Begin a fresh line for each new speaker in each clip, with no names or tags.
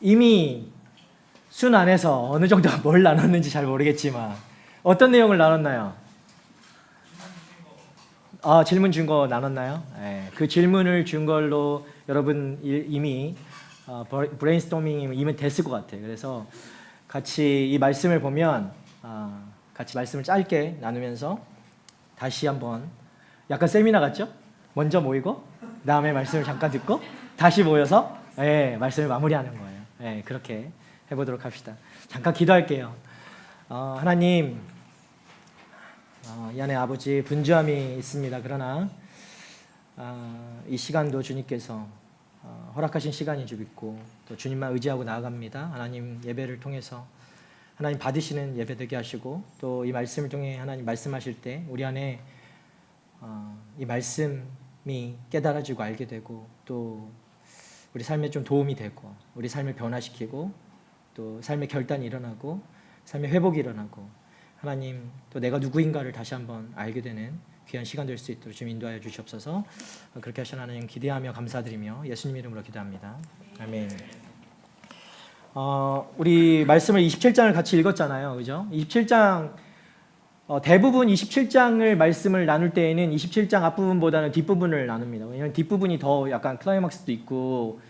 이미 순 안에서 어느 정도 뭘 나눴는지 잘 모르겠지만 어떤 내용을 나눴나요? 질문 준 거 나눴나요? 네, 그 질문을 준 걸로 여러분 이미 브레인스토밍이 이미 됐을 것 같아요. 그래서 같이 이 말씀을 보면 같이 말씀을 짧게 나누면서 다시 한번 약간 세미나 같죠? 먼저 모이고 다음에 말씀을 잠깐 듣고 다시 모여서 말씀을 마무리하는 거예요. 그렇게 해보도록 합시다. 잠깐 기도할게요. 하나님, 이 안에 아버지 분주함이 있습니다. 그러나 이 시간도 주님께서 허락하신 시간이 좀 있고 또 주님만 의지하고 나아갑니다. 하나님 예배를 통해서 하나님 받으시는 예배 되게 하시고 또 이 말씀을 통해 하나님 말씀하실 때 우리 안에 이 말씀이 깨달아지고 알게 되고 또 우리 삶에 좀 도움이 되고 우리 삶을 변화시키고 또 삶의 결단이 일어나고 삶의 회복이 일어나고 하나님 또 내가 누구인가를 다시 한번 알게 되는 귀한 시간 될 수 있도록 좀 인도하여 주시옵소서. 그렇게 하신 하나님 기대하며 감사드리며 예수님 이름으로 기도합니다. 아멘. 우리 말씀을 27장을 같이 읽었잖아요. 그죠? 27장 대부분 27장을 말씀을 나눌 때에는 27장 앞부분보다는 뒷부분을 나눕니다. 왜냐하면 뒷부분이 더 약간 클라이막스도 있고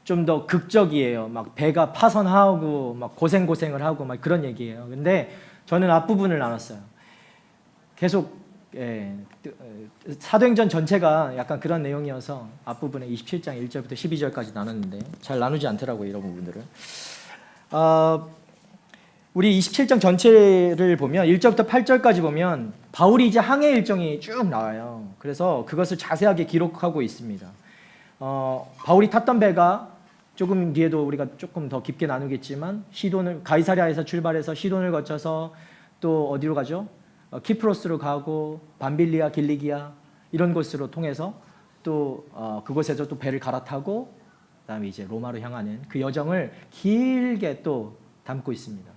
좀 더 극적이에요. 막 배가 파선하고 막 고생을 하고 막 그런 얘기예요. 근데 저는 앞부분을 나눴어요. 계속 사도행전 전체가 약간 그런 내용이어서 앞부분에 27장 1절부터 12절까지 나눴는데 잘 나누지 않더라고요. 이런 부분들을. 우리 27장 전체를 보면 1절부터 8절까지 보면 바울이 이제 항해 일정이 쭉 나와요. 그래서 그것을 자세하게 기록하고 있습니다. 바울이 탔던 배가 조금 뒤에도 우리가 조금 더 깊게 나누겠지만 가이사랴에서 출발해서 시돈을 거쳐서 또 어디로 가죠? 키프로스로 가고 밤빌리아, 길리기아 이런 곳으로 통해서 또 그곳에서 또 배를 갈아타고 그다음에 이제 로마로 향하는 그 여정을 길게 또 담고 있습니다.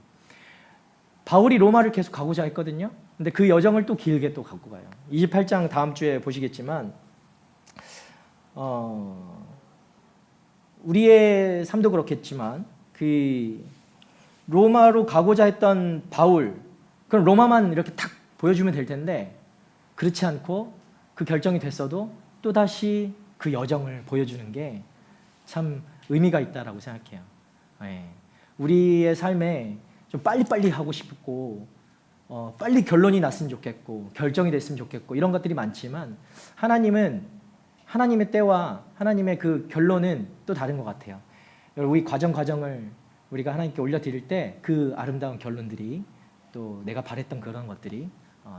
바울이 로마를 계속 가고자 했거든요. 근데 그 여정을 또 길게 또 갖고 가요. 28장 다음 주에 보시겠지만 우리의 삶도 그렇겠지만 그 로마로 가고자 했던 바울, 그럼 로마만 이렇게 탁 보여주면 될 텐데 그렇지 않고 그 결정이 됐어도 또다시 그 여정을 보여주는 게 참 의미가 있다라고 생각해요. 우리의 삶에 좀 빨리빨리 하고 싶고 빨리 결론이 났으면 좋겠고 결정이 됐으면 좋겠고 이런 것들이 많지만 하나님은 하나님의 때와 하나님의 그 결론은 또 다른 것 같아요. 우리 과정을 우리가 하나님께 올려드릴 때 그 아름다운 결론들이 또 내가 바랬던 그런 것들이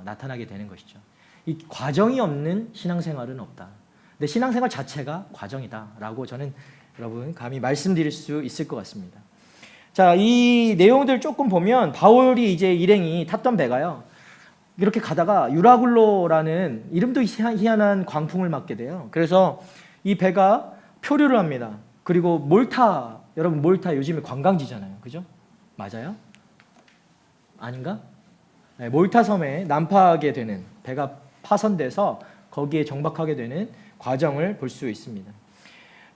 나타나게 되는 것이죠. 이 과정이 없는 신앙생활은 없다. 근데 신앙생활 자체가 과정이다라고 저는 여러분 감히 말씀드릴 수 있을 것 같습니다. 자, 이 내용들 조금 보면 바울이 이제 일행이 탔던 배가요. 이렇게 가다가 유라굴로라는 이름도 희한한 광풍을 맞게 돼요. 그래서 이 배가 표류를 합니다. 그리고 몰타, 여러분 몰타 요즘에 관광지잖아요. 그죠? 맞아요? 아닌가? 몰타 섬에 난파하게 되는 배가 파선돼서 거기에 정박하게 되는 과정을 볼 수 있습니다.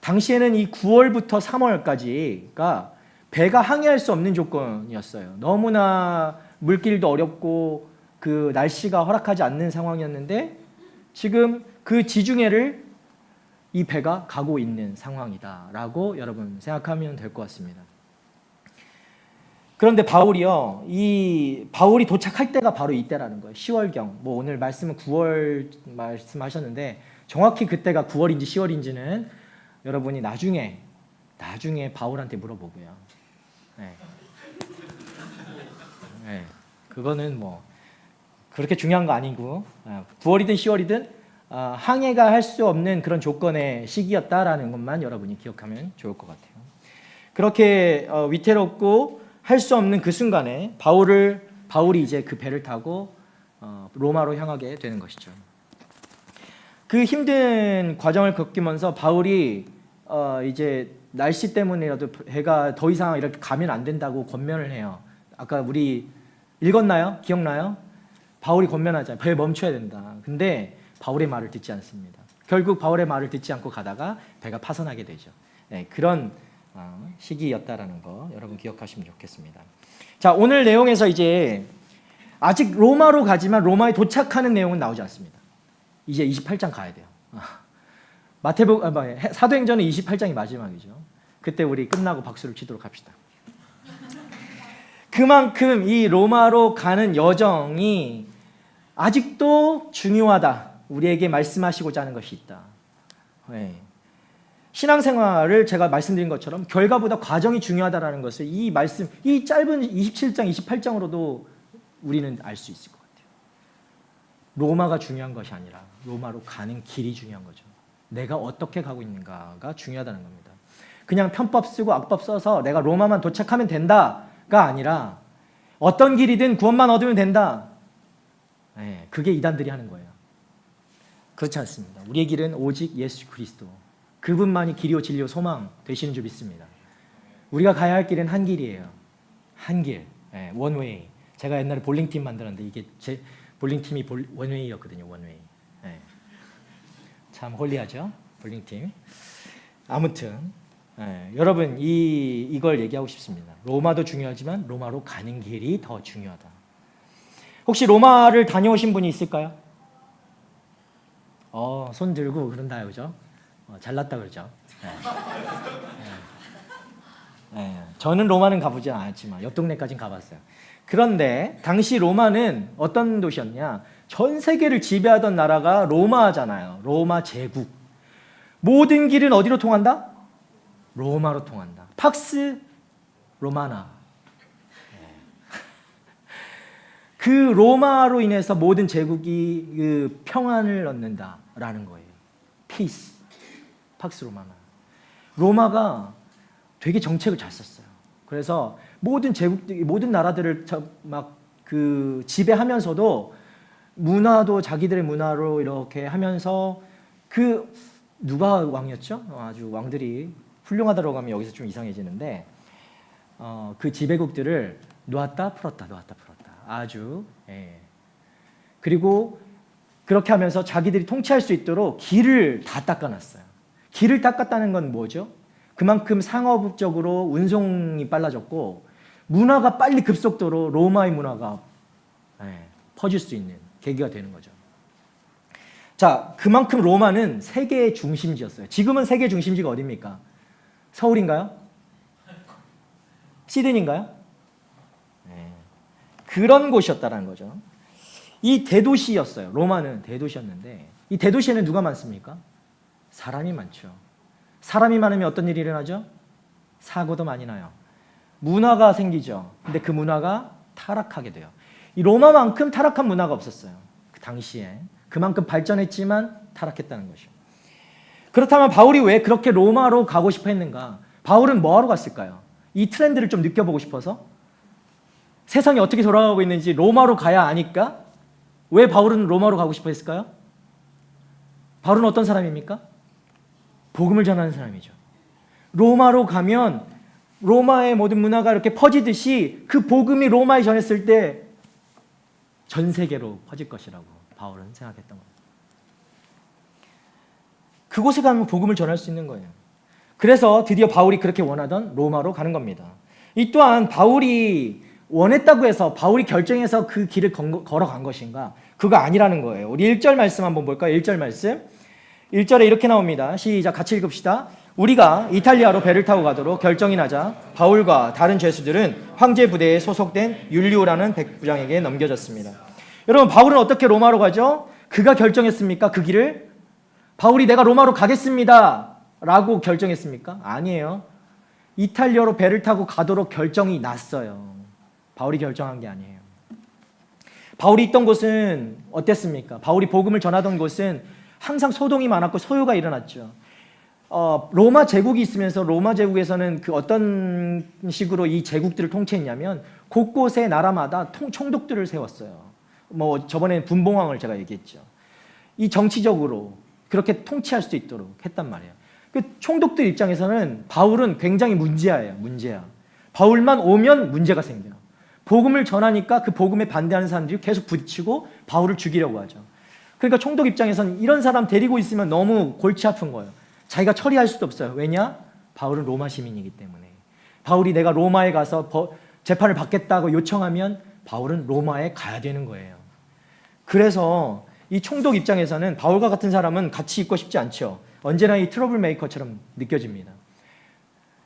당시에는 이 9월부터 3월까지가 배가 항해할 수 없는 조건이었어요. 너무나 물길도 어렵고 그 날씨가 허락하지 않는 상황이었는데 지금 그 지중해를 이 배가 가고 있는 상황이다라고 여러분 생각하면 될 것 같습니다. 그런데 바울이 도착할 때가 바로 이때라는 거예요. 10월경. 뭐 오늘 말씀은 9월 말씀하셨는데 정확히 그때가 9월인지 10월인지는 여러분이 나중에 바울한테 물어보고요. 그거는 뭐 그렇게 중요한 거 아니고 9월이든 10월이든 항해가 할 수 없는 그런 조건의 시기였다라는 것만 여러분이 기억하면 좋을 것 같아요. 그렇게 위태롭고 할 수 없는 그 순간에 바울이 이제 그 배를 타고 로마로 향하게 되는 것이죠. 그 힘든 과정을 겪으면서 바울이 이제 날씨 때문에라도 배가 더 이상 이렇게 가면 안 된다고 권면을 해요. 아까 우리 읽었나요? 기억나요? 바울이 권면하잖아요. 배 멈춰야 된다. 근데 바울의 말을 듣지 않습니다. 결국 바울의 말을 듣지 않고 가다가 배가 파선하게 되죠. 그런 시기였다라는 거 여러분 기억하시면 좋겠습니다. 자, 오늘 내용에서 이제 아직 로마로 가지만 로마에 도착하는 내용은 나오지 않습니다. 이제 28장 가야 돼요. 사도행전은 28장이 마지막이죠. 그때 우리 끝나고 박수를 치도록 합시다. 그만큼 이 로마로 가는 여정이 아직도 중요하다. 우리에게 말씀하시고자 하는 것이 있다. 신앙생활을 제가 말씀드린 것처럼 결과보다 과정이 중요하다라는 것을 이 짧은 27장, 28장으로도 우리는 알 수 있을 것 같아요. 로마가 중요한 것이 아니라 로마로 가는 길이 중요한 거죠. 내가 어떻게 가고 있는가가 중요하다는 겁니다. 그냥 편법 쓰고 악법 써서 내가 로마만 도착하면 된다가 아니라 어떤 길이든 구원만 얻으면 된다. 그게 이단들이 하는 거예요. 그렇지 않습니다. 우리의 길은 오직 예수 그리스도. 그분만이 길이요 진리요 소망 되시는 줄 믿습니다. 우리가 가야 할 길은 한 길이에요. 한 길. 원웨이. 제가 옛날에 볼링팀 만들었는데 이게 제 볼링팀이 원웨이였거든요. 원웨이. 참 홀리하죠. 볼링팀. 아무튼 여러분 이걸 얘기하고 싶습니다. 로마도 중요하지만 로마로 가는 길이 더 중요하다. 혹시 로마를 다녀오신 분이 있을까요? 손 들고 그런다, 그죠? 잘났다 그러죠. 저는 로마는 가보지 않았지만 옆 동네까지는 가봤어요. 그런데 당시 로마는 어떤 도시였냐? 전 세계를 지배하던 나라가 로마잖아요. 로마 제국. 모든 길은 어디로 통한다? 로마로 통한다. 팍스 로마나. 그 로마로 인해서 모든 제국이 그 평안을 얻는다라는 거예요. 피스. 팍스 로마나. 로마가 되게 정책을 잘 썼어요. 그래서 모든 제국들, 모든 나라들을 막 그 지배하면서도 문화도 자기들의 문화로 이렇게 하면서 누가 왕이었죠? 아주 왕들이 훌륭하다고 하면 여기서 좀 이상해지는데 그 지배국들을 놓았다 풀었다 아주 그리고 그렇게 하면서 자기들이 통치할 수 있도록 길을 다 닦아놨어요. 길을 닦았다는 건 뭐죠? 그만큼 상업적으로 운송이 빨라졌고 문화가 빨리 급속도로 로마의 문화가 퍼질 수 있는 계기가 되는 거죠. 자, 그만큼 로마는 세계의 중심지였어요. 지금은 세계 중심지가 어디입니까? 서울인가요? 시드니인가요? 그런 곳이었다는 거죠. 이 대도시였어요. 로마는 대도시였는데 이 대도시에는 누가 많습니까? 사람이 많죠. 사람이 많으면 어떤 일이 일어나죠? 사고도 많이 나요. 문화가 생기죠. 근데 그 문화가 타락하게 돼요. 이 로마만큼 타락한 문화가 없었어요. 그 당시에. 그만큼 발전했지만 타락했다는 것이죠. 그렇다면 바울이 왜 그렇게 로마로 가고 싶어 했는가? 바울은 뭐하러 갔을까요? 이 트렌드를 좀 느껴보고 싶어서? 세상이 어떻게 돌아가고 있는지 로마로 가야 아니까? 왜 바울은 로마로 가고 싶어 했을까요? 바울은 어떤 사람입니까? 복음을 전하는 사람이죠. 로마로 가면 로마의 모든 문화가 이렇게 퍼지듯이 그 복음이 로마에 전했을 때 전 세계로 퍼질 것이라고 바울은 생각했던 겁니다. 그곳에 가면 복음을 전할 수 있는 거예요. 그래서 드디어 바울이 그렇게 원하던 로마로 가는 겁니다. 이 또한 바울이 원했다고 해서 바울이 결정해서 그 길을 걸어간 것인가? 그거 아니라는 거예요. 우리 1절 말씀 한번 볼까요? 1절 말씀. 1절에 이렇게 나옵니다. 시작, 같이 읽읍시다. 우리가 이탈리아로 배를 타고 가도록 결정이 나자 바울과 다른 죄수들은 황제 부대에 소속된 율리오라는 백부장에게 넘겨졌습니다. 여러분, 바울은 어떻게 로마로 가죠? 그가 결정했습니까? 그 길을? 바울이 내가 로마로 가겠습니다 라고 결정했습니까? 아니에요. 이탈리아로 배를 타고 가도록 결정이 났어요. 바울이 결정한 게 아니에요. 바울이 있던 곳은 어땠습니까? 바울이 복음을 전하던 곳은 항상 소동이 많았고 소요가 일어났죠. 로마 제국이 있으면서 로마 제국에서는 그 어떤 식으로 이 제국들을 통치했냐면 곳곳에 나라마다 총독들을 세웠어요. 뭐 저번에 분봉왕을 제가 얘기했죠. 이 정치적으로 그렇게 통치할 수 있도록 했단 말이에요. 그 총독들 입장에서는 바울은 굉장히 문제아예요. 문제아. 바울만 오면 문제가 생겨요. 복음을 전하니까 그 복음에 반대하는 사람들이 계속 부딪히고 바울을 죽이려고 하죠. 그러니까 총독 입장에서는 이런 사람 데리고 있으면 너무 골치 아픈 거예요. 자기가 처리할 수도 없어요. 왜냐? 바울은 로마 시민이기 때문에. 바울이 내가 로마에 가서 재판을 받겠다고 요청하면 바울은 로마에 가야 되는 거예요. 그래서 이 총독 입장에서는 바울과 같은 사람은 같이 있고 싶지 않죠. 언제나 이 트러블 메이커처럼 느껴집니다.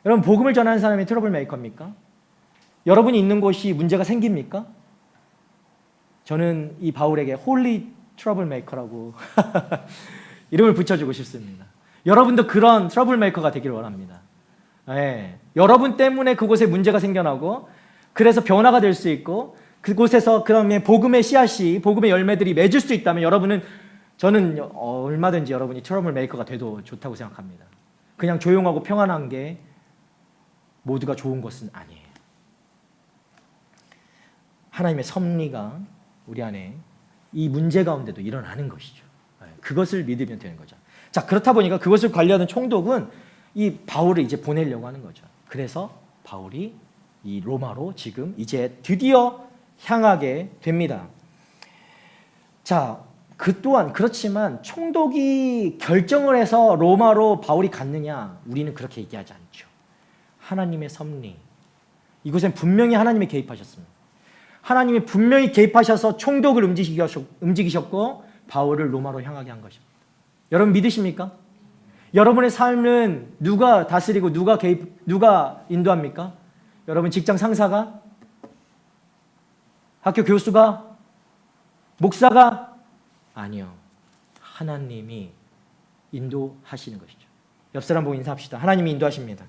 여러분, 복음을 전하는 사람이 트러블 메이커입니까? 여러분이 있는 곳이 문제가 생깁니까? 저는 이 바울에게 홀리 트러블 메이커라고 이름을 붙여주고 싶습니다. 여러분도 그런 트러블 메이커가 되기를 원합니다. 네. 여러분 때문에 그곳에 문제가 생겨나고 그래서 변화가 될 수 있고 그곳에서 그다음에 복음의 씨앗이 복음의 열매들이 맺을 수 있다면 저는 얼마든지 여러분이 트러블 메이커가 돼도 좋다고 생각합니다. 그냥 조용하고 평안한 게 모두가 좋은 것은 아니에요. 하나님의 섭리가 우리 안에 이 문제 가운데도 일어나는 것이죠. 그것을 믿으면 되는 거죠. 자, 그렇다 보니까 그것을 관리하는 총독은 이 바울을 이제 보내려고 하는 거죠. 그래서 바울이 이 로마로 지금 이제 드디어 향하게 됩니다. 자, 그 또한 그렇지만 총독이 결정을 해서 로마로 바울이 갔느냐? 우리는 그렇게 얘기하지 않죠. 하나님의 섭리. 이곳엔 분명히 하나님이 개입하셨습니다. 하나님이 분명히 개입하셔서 총독을 움직이셨고 바울을 로마로 향하게 한 것입니다. 여러분 믿으십니까? 여러분의 삶은 누가 다스리고 누가 인도합니까? 여러분 직장 상사가? 학교 교수가? 목사가? 아니요. 하나님이 인도하시는 것이죠. 옆 사람 보고 인사합시다. 하나님이 인도하십니다.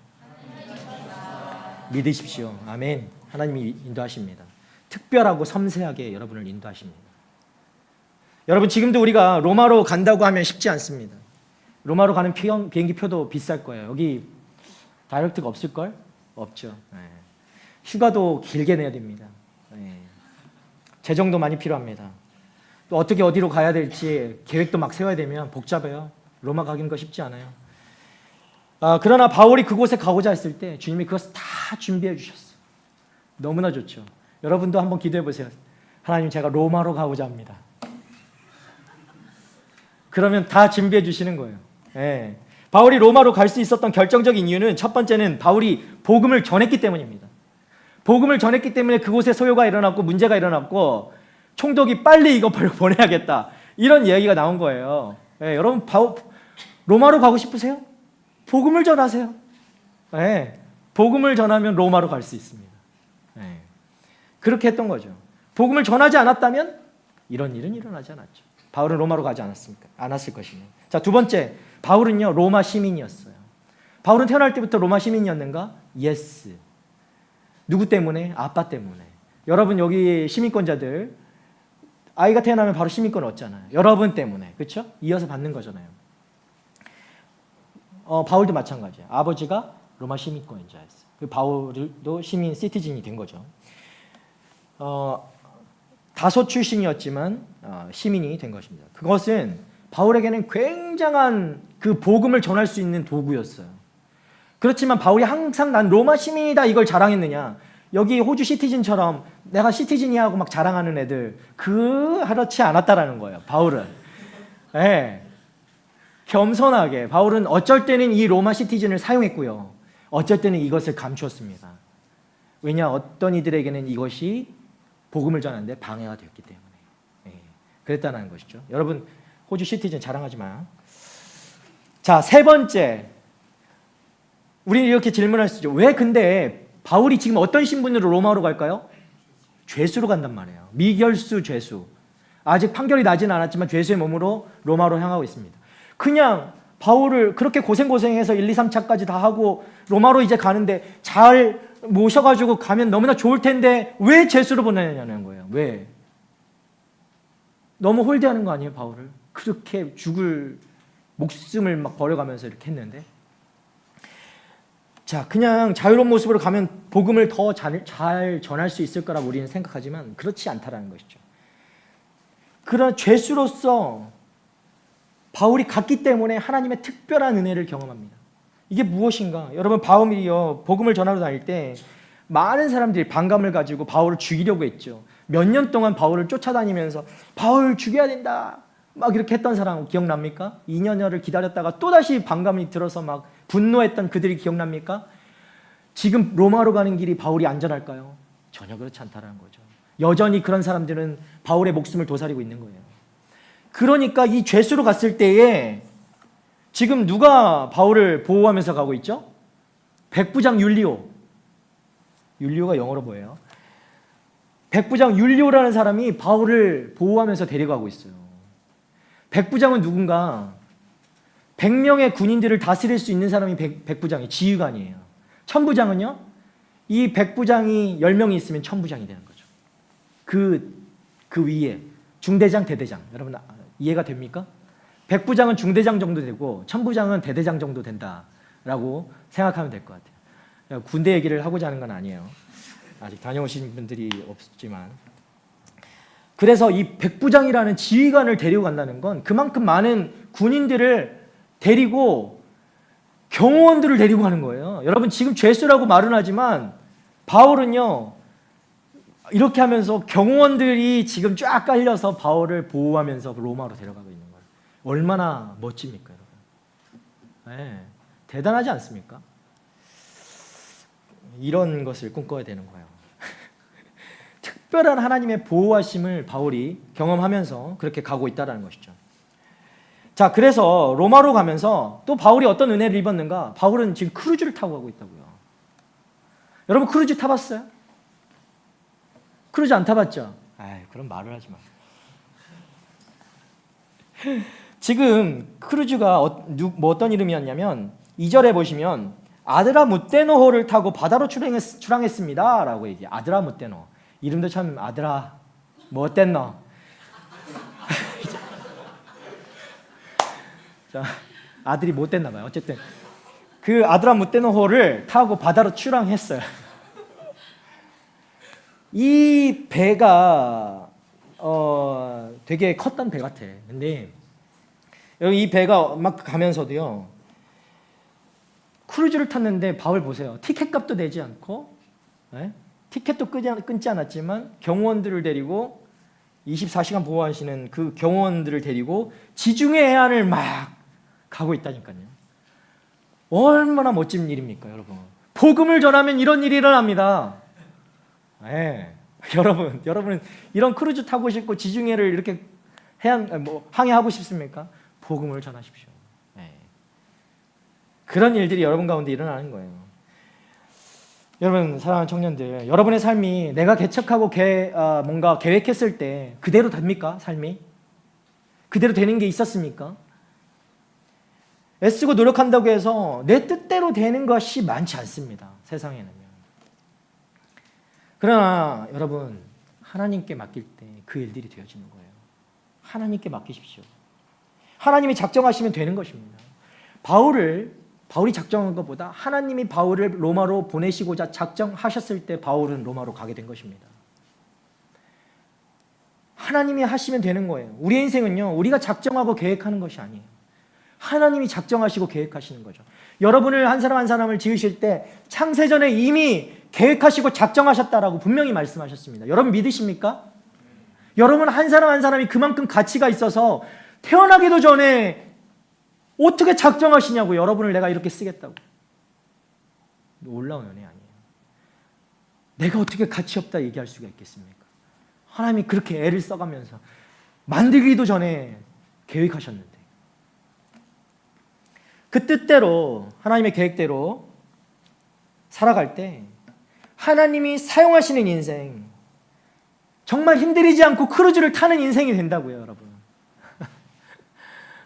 믿으십시오. 아멘. 하나님이 인도하십니다. 특별하고 섬세하게 여러분을 인도하십니다. 여러분 지금도 우리가 로마로 간다고 하면 쉽지 않습니다. 로마로 가는 비행기 표도 비쌀 거예요. 여기 다이렉트가 없을걸? 없죠. 네. 휴가도 길게 내야 됩니다. 네. 재정도 많이 필요합니다. 또 어떻게 어디로 가야 될지 계획도 막 세워야 되면 복잡해요. 로마 가기는 거 쉽지 않아요. 그러나 바울이 그곳에 가고자 했을 때 주님이 그것을 다 준비해 주셨어요. 너무나 좋죠. 여러분도 한번 기도해 보세요. 하나님, 제가 로마로 가고자 합니다. 그러면 다 준비해 주시는 거예요. 네. 바울이 로마로 갈 수 있었던 결정적인 이유는 첫 번째는 바울이 복음을 전했기 때문입니다. 복음을 전했기 때문에 그곳에 소요가 일어났고 문제가 일어났고 총독이 빨리 이거 보내야겠다. 이런 이야기가 나온 거예요. 네. 여러분 로마로 가고 싶으세요? 복음을 전하세요. 네. 복음을 전하면 로마로 갈 수 있습니다. 네. 그렇게 했던 거죠. 복음을 전하지 않았다면 이런 일은 일어나지 않았죠. 바울은 로마로 가지 않았을 것입니다. 자, 두 번째, 바울은요 로마 시민이었어요. 바울은 태어날 때부터 로마 시민이었는가? 예스. 누구 때문에? 아빠 때문에. 여러분 여기 시민권자들 아이가 태어나면 바로 시민권을 얻잖아요. 여러분 때문에. 그렇죠? 이어서 받는 거잖아요. 바울도 마찬가지예요. 아버지가 로마 시민권자였어요. 그 바울도 시민 시티즌이 된 거죠. 다소 출신이었지만 시민이 된 것입니다. 그것은 바울에게는 굉장한 그 복음을 전할 수 있는 도구였어요. 그렇지만 바울이 항상 난 로마 시민이다 이걸 자랑했느냐? 여기 호주 시티즌처럼 내가 시티즌이야 하고 막 자랑하는 애들 그렇지 않았다라는 거예요. 바울은. 네. 겸손하게 바울은 어쩔 때는 이 로마 시티즌을 사용했고요. 어쩔 때는 이것을 감추었습니다. 왜냐? 어떤 이들에게는 이것이 복음을 전하는데 방해가 되었기 때문에. 네. 그랬다는 것이죠. 여러분 호주 시티즌 자랑하지 마요. 자, 세 번째. 우리는 이렇게 질문할 수 있죠. 왜 근데 바울이 지금 어떤 신분으로 로마로 갈까요? 죄수로 간단 말이에요. 미결수 죄수. 아직 판결이 나지는 않았지만 죄수의 몸으로 로마로 향하고 있습니다. 그냥 바울을 그렇게 고생해서 1, 2, 3차까지 다 하고 로마로 이제 가는데 잘 모셔가지고 가면 너무나 좋을 텐데 왜 죄수로 보내냐는 거예요. 왜? 너무 홀대하는 거 아니에요, 바울을? 그렇게 죽을 목숨을 막 버려가면서 이렇게 했는데. 자, 그냥 자유로운 모습으로 가면 복음을 더 잘 전할 수 있을 거라고 우리는 생각하지만 그렇지 않다라는 것이죠. 그런 죄수로서 바울이 갔기 때문에 하나님의 특별한 은혜를 경험합니다. 이게 무엇인가? 여러분 바울이요 복음을 전하러 다닐 때 많은 사람들이 반감을 가지고 바울을 죽이려고 했죠. 몇 년 동안 바울을 쫓아다니면서 바울 죽여야 된다. 막 이렇게 했던 사람 기억납니까? 2년여를 기다렸다가 또다시 반감이 들어서 막 분노했던 그들이 기억납니까? 지금 로마로 가는 길이 바울이 안전할까요? 전혀 그렇지 않다는 거죠. 여전히 그런 사람들은 바울의 목숨을 도사리고 있는 거예요. 그러니까 이 죄수로 갔을 때에 지금 누가 바울을 보호하면서 가고 있죠? 백부장 율리오. 율리오가 영어로 뭐예요? 백부장 율리오라는 사람이 바울을 보호하면서 데려가고 있어요. 백부장은 누군가? 100명의 군인들을 다스릴 수 있는 사람이 백부장이 지휘관이에요. 천부장은요? 이 백부장이 10명이 있으면 천부장이 되는 거죠. 그 위에 중대장, 대대장. 여러분 이해가 됩니까? 백부장은 중대장 정도 되고 천부장은 대대장 정도 된다라고 생각하면 될 것 같아요. 군대 얘기를 하고자 하는 건 아니에요. 아직 다녀오신 분들이 없지만. 그래서 이 백부장이라는 지휘관을 데리고 간다는 건 그만큼 많은 군인들을 데리고 경호원들을 데리고 가는 거예요. 여러분 지금 죄수라고 말은 하지만 바울은요 이렇게 하면서 경호원들이 지금 쫙 깔려서 바울을 보호하면서 로마로 데려가고 있는 거예요. 얼마나 멋집니까, 여러분? 네, 대단하지 않습니까? 이런 것을 꿈꿔야 되는 거예요. 특별한 하나님의 보호하심을 바울이 경험하면서 그렇게 가고 있다는 것이죠. 자, 그래서 로마로 가면서 또 바울이 어떤 은혜를 입었는가? 바울은 지금 크루즈를 타고 가고 있다고요. 여러분 크루즈 타봤어요? 크루즈 안 타봤죠? 아이, 그럼 말을 하지 마. 지금 크루즈가 어떤 이름이었냐면 2절에 보시면 아드라무테노호를 타고 바다로 출항했습니다 라고 얘기해요. 아드라무테노. 이름도 참 아드라 뭐 어땠노? 자, 아들이 못 됐나 봐요. 어쨌든 그 아드라무테노호를 타고 바다로 출항했어요. 이 배가 되게 컸던 배 같아. 근데 여기 이 배가 막 가면서도요. 크루즈를 탔는데 바울 보세요. 티켓값도 내지 않고 티켓도 끊지 않았지만 경호원들을 데리고 24시간 보호하시는 그 경호원들을 데리고 지중해 해안을 막 가고 있다니까요. 얼마나 멋진 일입니까, 여러분? 복음을 전하면 이런 일이 일어납니다. 네. 여러분은 이런 크루즈 타고 싶고 지중해를 이렇게 항해하고 싶습니까? 복음을 전하십시오. 네. 그런 일들이 여러분 가운데 일어나는 거예요. 여러분 사랑하는 청년들, 여러분의 삶이 내가 개척하고 뭔가 계획했을 때 그대로 됩니까? 삶이? 그대로 되는 게 있었습니까? 애쓰고 노력한다고 해서 내 뜻대로 되는 것이 많지 않습니다. 세상에는요. 그러나 여러분 하나님께 맡길 때 그 일들이 되어지는 거예요. 하나님께 맡기십시오. 하나님이 작정하시면 되는 것입니다. 바울이 작정한 것보다 하나님이 바울을 로마로 보내시고자 작정하셨을 때 바울은 로마로 가게 된 것입니다. 하나님이 하시면 되는 거예요. 우리의 인생은요, 우리가 작정하고 계획하는 것이 아니에요. 하나님이 작정하시고 계획하시는 거죠. 여러분을 한 사람 한 사람을 지으실 때 창세전에 이미 계획하시고 작정하셨다라고 분명히 말씀하셨습니다. 여러분 믿으십니까? 여러분 한 사람 한 사람이 그만큼 가치가 있어서 태어나기도 전에 어떻게 작정하시냐고. 여러분을 내가 이렇게 쓰겠다고. 놀라운 은혜 아니에요. 내가 어떻게 가치 없다 얘기할 수가 있겠습니까? 하나님이 그렇게 애를 써가면서 만들기도 전에 계획하셨는데 그 뜻대로 하나님의 계획대로 살아갈 때 하나님이 사용하시는 인생, 정말 힘들이지 않고 크루즈를 타는 인생이 된다고요, 여러분.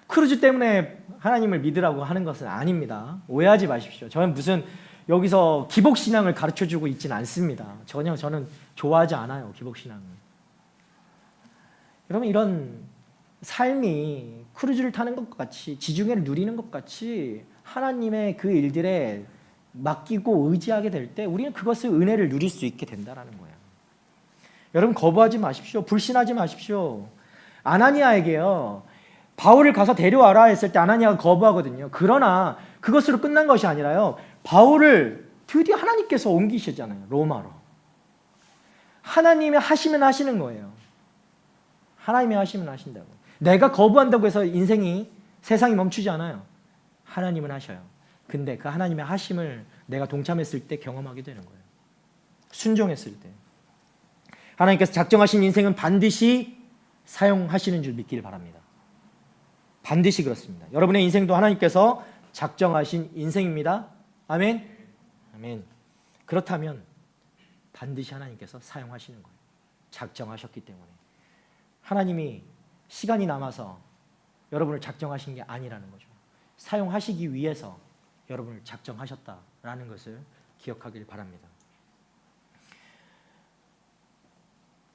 크루즈 때문에 하나님을 믿으라고 하는 것은 아닙니다. 오해하지 마십시오. 저는 무슨 여기서 기복신앙을 가르쳐주고 있지는 않습니다. 전혀 저는 좋아하지 않아요, 기복신앙을. 여러분 이런 삶이 크루즈를 타는 것 같이 지중해를 누리는 것 같이 하나님의 그 일들에 맡기고 의지하게 될 때 우리는 그것을 은혜를 누릴 수 있게 된다는 거예요. 여러분 거부하지 마십시오. 불신하지 마십시오. 아나니아에게요. 바울을 가서 데려와라 했을 때 아나니아가 거부하거든요. 그러나 그것으로 끝난 것이 아니라요. 바울을 드디어 하나님께서 옮기시잖아요. 로마로. 하나님이 하시면 하시는 거예요. 하나님이 하시면 하신다고. 내가 거부한다고 해서 인생이 세상이 멈추지 않아요. 하나님은 하셔요. 근데 그 하나님의 하심을 내가 동참했을 때 경험하게 되는 거예요. 순종했을 때. 하나님께서 작정하신 인생은 반드시 사용하시는 줄 믿기를 바랍니다. 반드시 그렇습니다. 여러분의 인생도 하나님께서 작정하신 인생입니다. 아멘. 아멘. 그렇다면 반드시 하나님께서 사용하시는 거예요. 작정하셨기 때문에. 하나님이 시간이 남아서 여러분을 작정하신 게 아니라는 거죠. 사용하시기 위해서 여러분을 작정하셨다라는 것을 기억하길 바랍니다.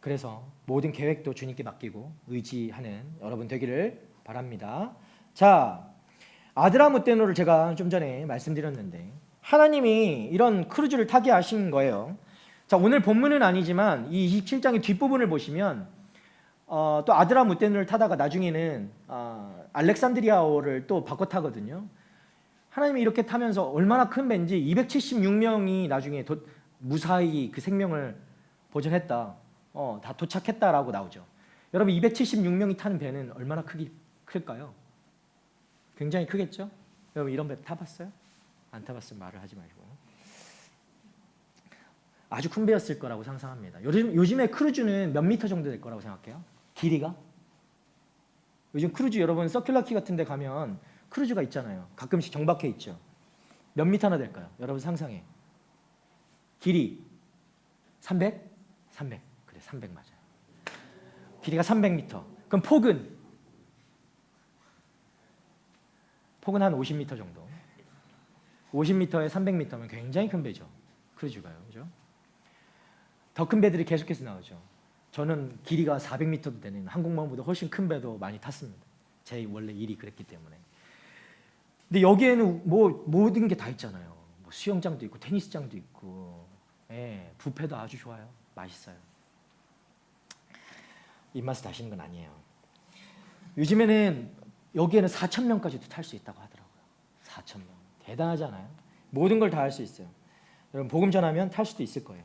그래서 모든 계획도 주님께 맡기고 의지하는 여러분 되기를 바랍니다. 자, 아드라무테노를 제가 좀 전에 말씀드렸는데 하나님이 이런 크루즈를 타게 하신 거예요. 자, 오늘 본문은 아니지만 이 27장의 뒷부분을 보시면 또 아드라무테노를 타다가 나중에는 알렉산드리아호를 또 바꿔 타거든요. 하나님이 이렇게 타면서 얼마나 큰 배인지 276명이 나중에 무사히 그 생명을 보존했다. 다 도착했다라고 나오죠. 여러분 276명이 타는 배는 얼마나 클까요? 굉장히 크겠죠? 여러분 이런 배 타봤어요? 안 타봤으면 말을 하지 말고. 아주 큰 배였을 거라고 상상합니다. 요즘에 크루즈는 몇 미터 정도 될 거라고 생각해요? 길이가? 요즘 크루즈 여러분 서큘러키 같은 데 가면 크루즈가 있잖아요. 가끔씩 정박해 있죠. 몇 미터나 될까요? 여러분 상상해. 길이 300? 300. 그래 300 맞아요. 길이가 300m. 그럼 폭은 한 50m 정도. 50m에 300m면 굉장히 큰 배죠. 크루즈가요. 그죠? 더 큰 배들이 계속해서 나오죠. 저는 길이가 400m도 되는 항공모함보다 훨씬 큰 배도 많이 탔습니다. 제 원래 일이 그랬기 때문에. 근데 여기에는 모든 게 다 있잖아요. 수영장도 있고 테니스장도 있고, 예, 뷔페도 아주 좋아요. 맛있어요. 입맛을 다시는 건 아니에요. 요즘에는 여기에는 4,000명까지도 탈 수 있다고 하더라고요. 4,000명. 대단하잖아요. 모든 걸 다 할 수 있어요. 여러분 복음 전하면 탈 수도 있을 거예요.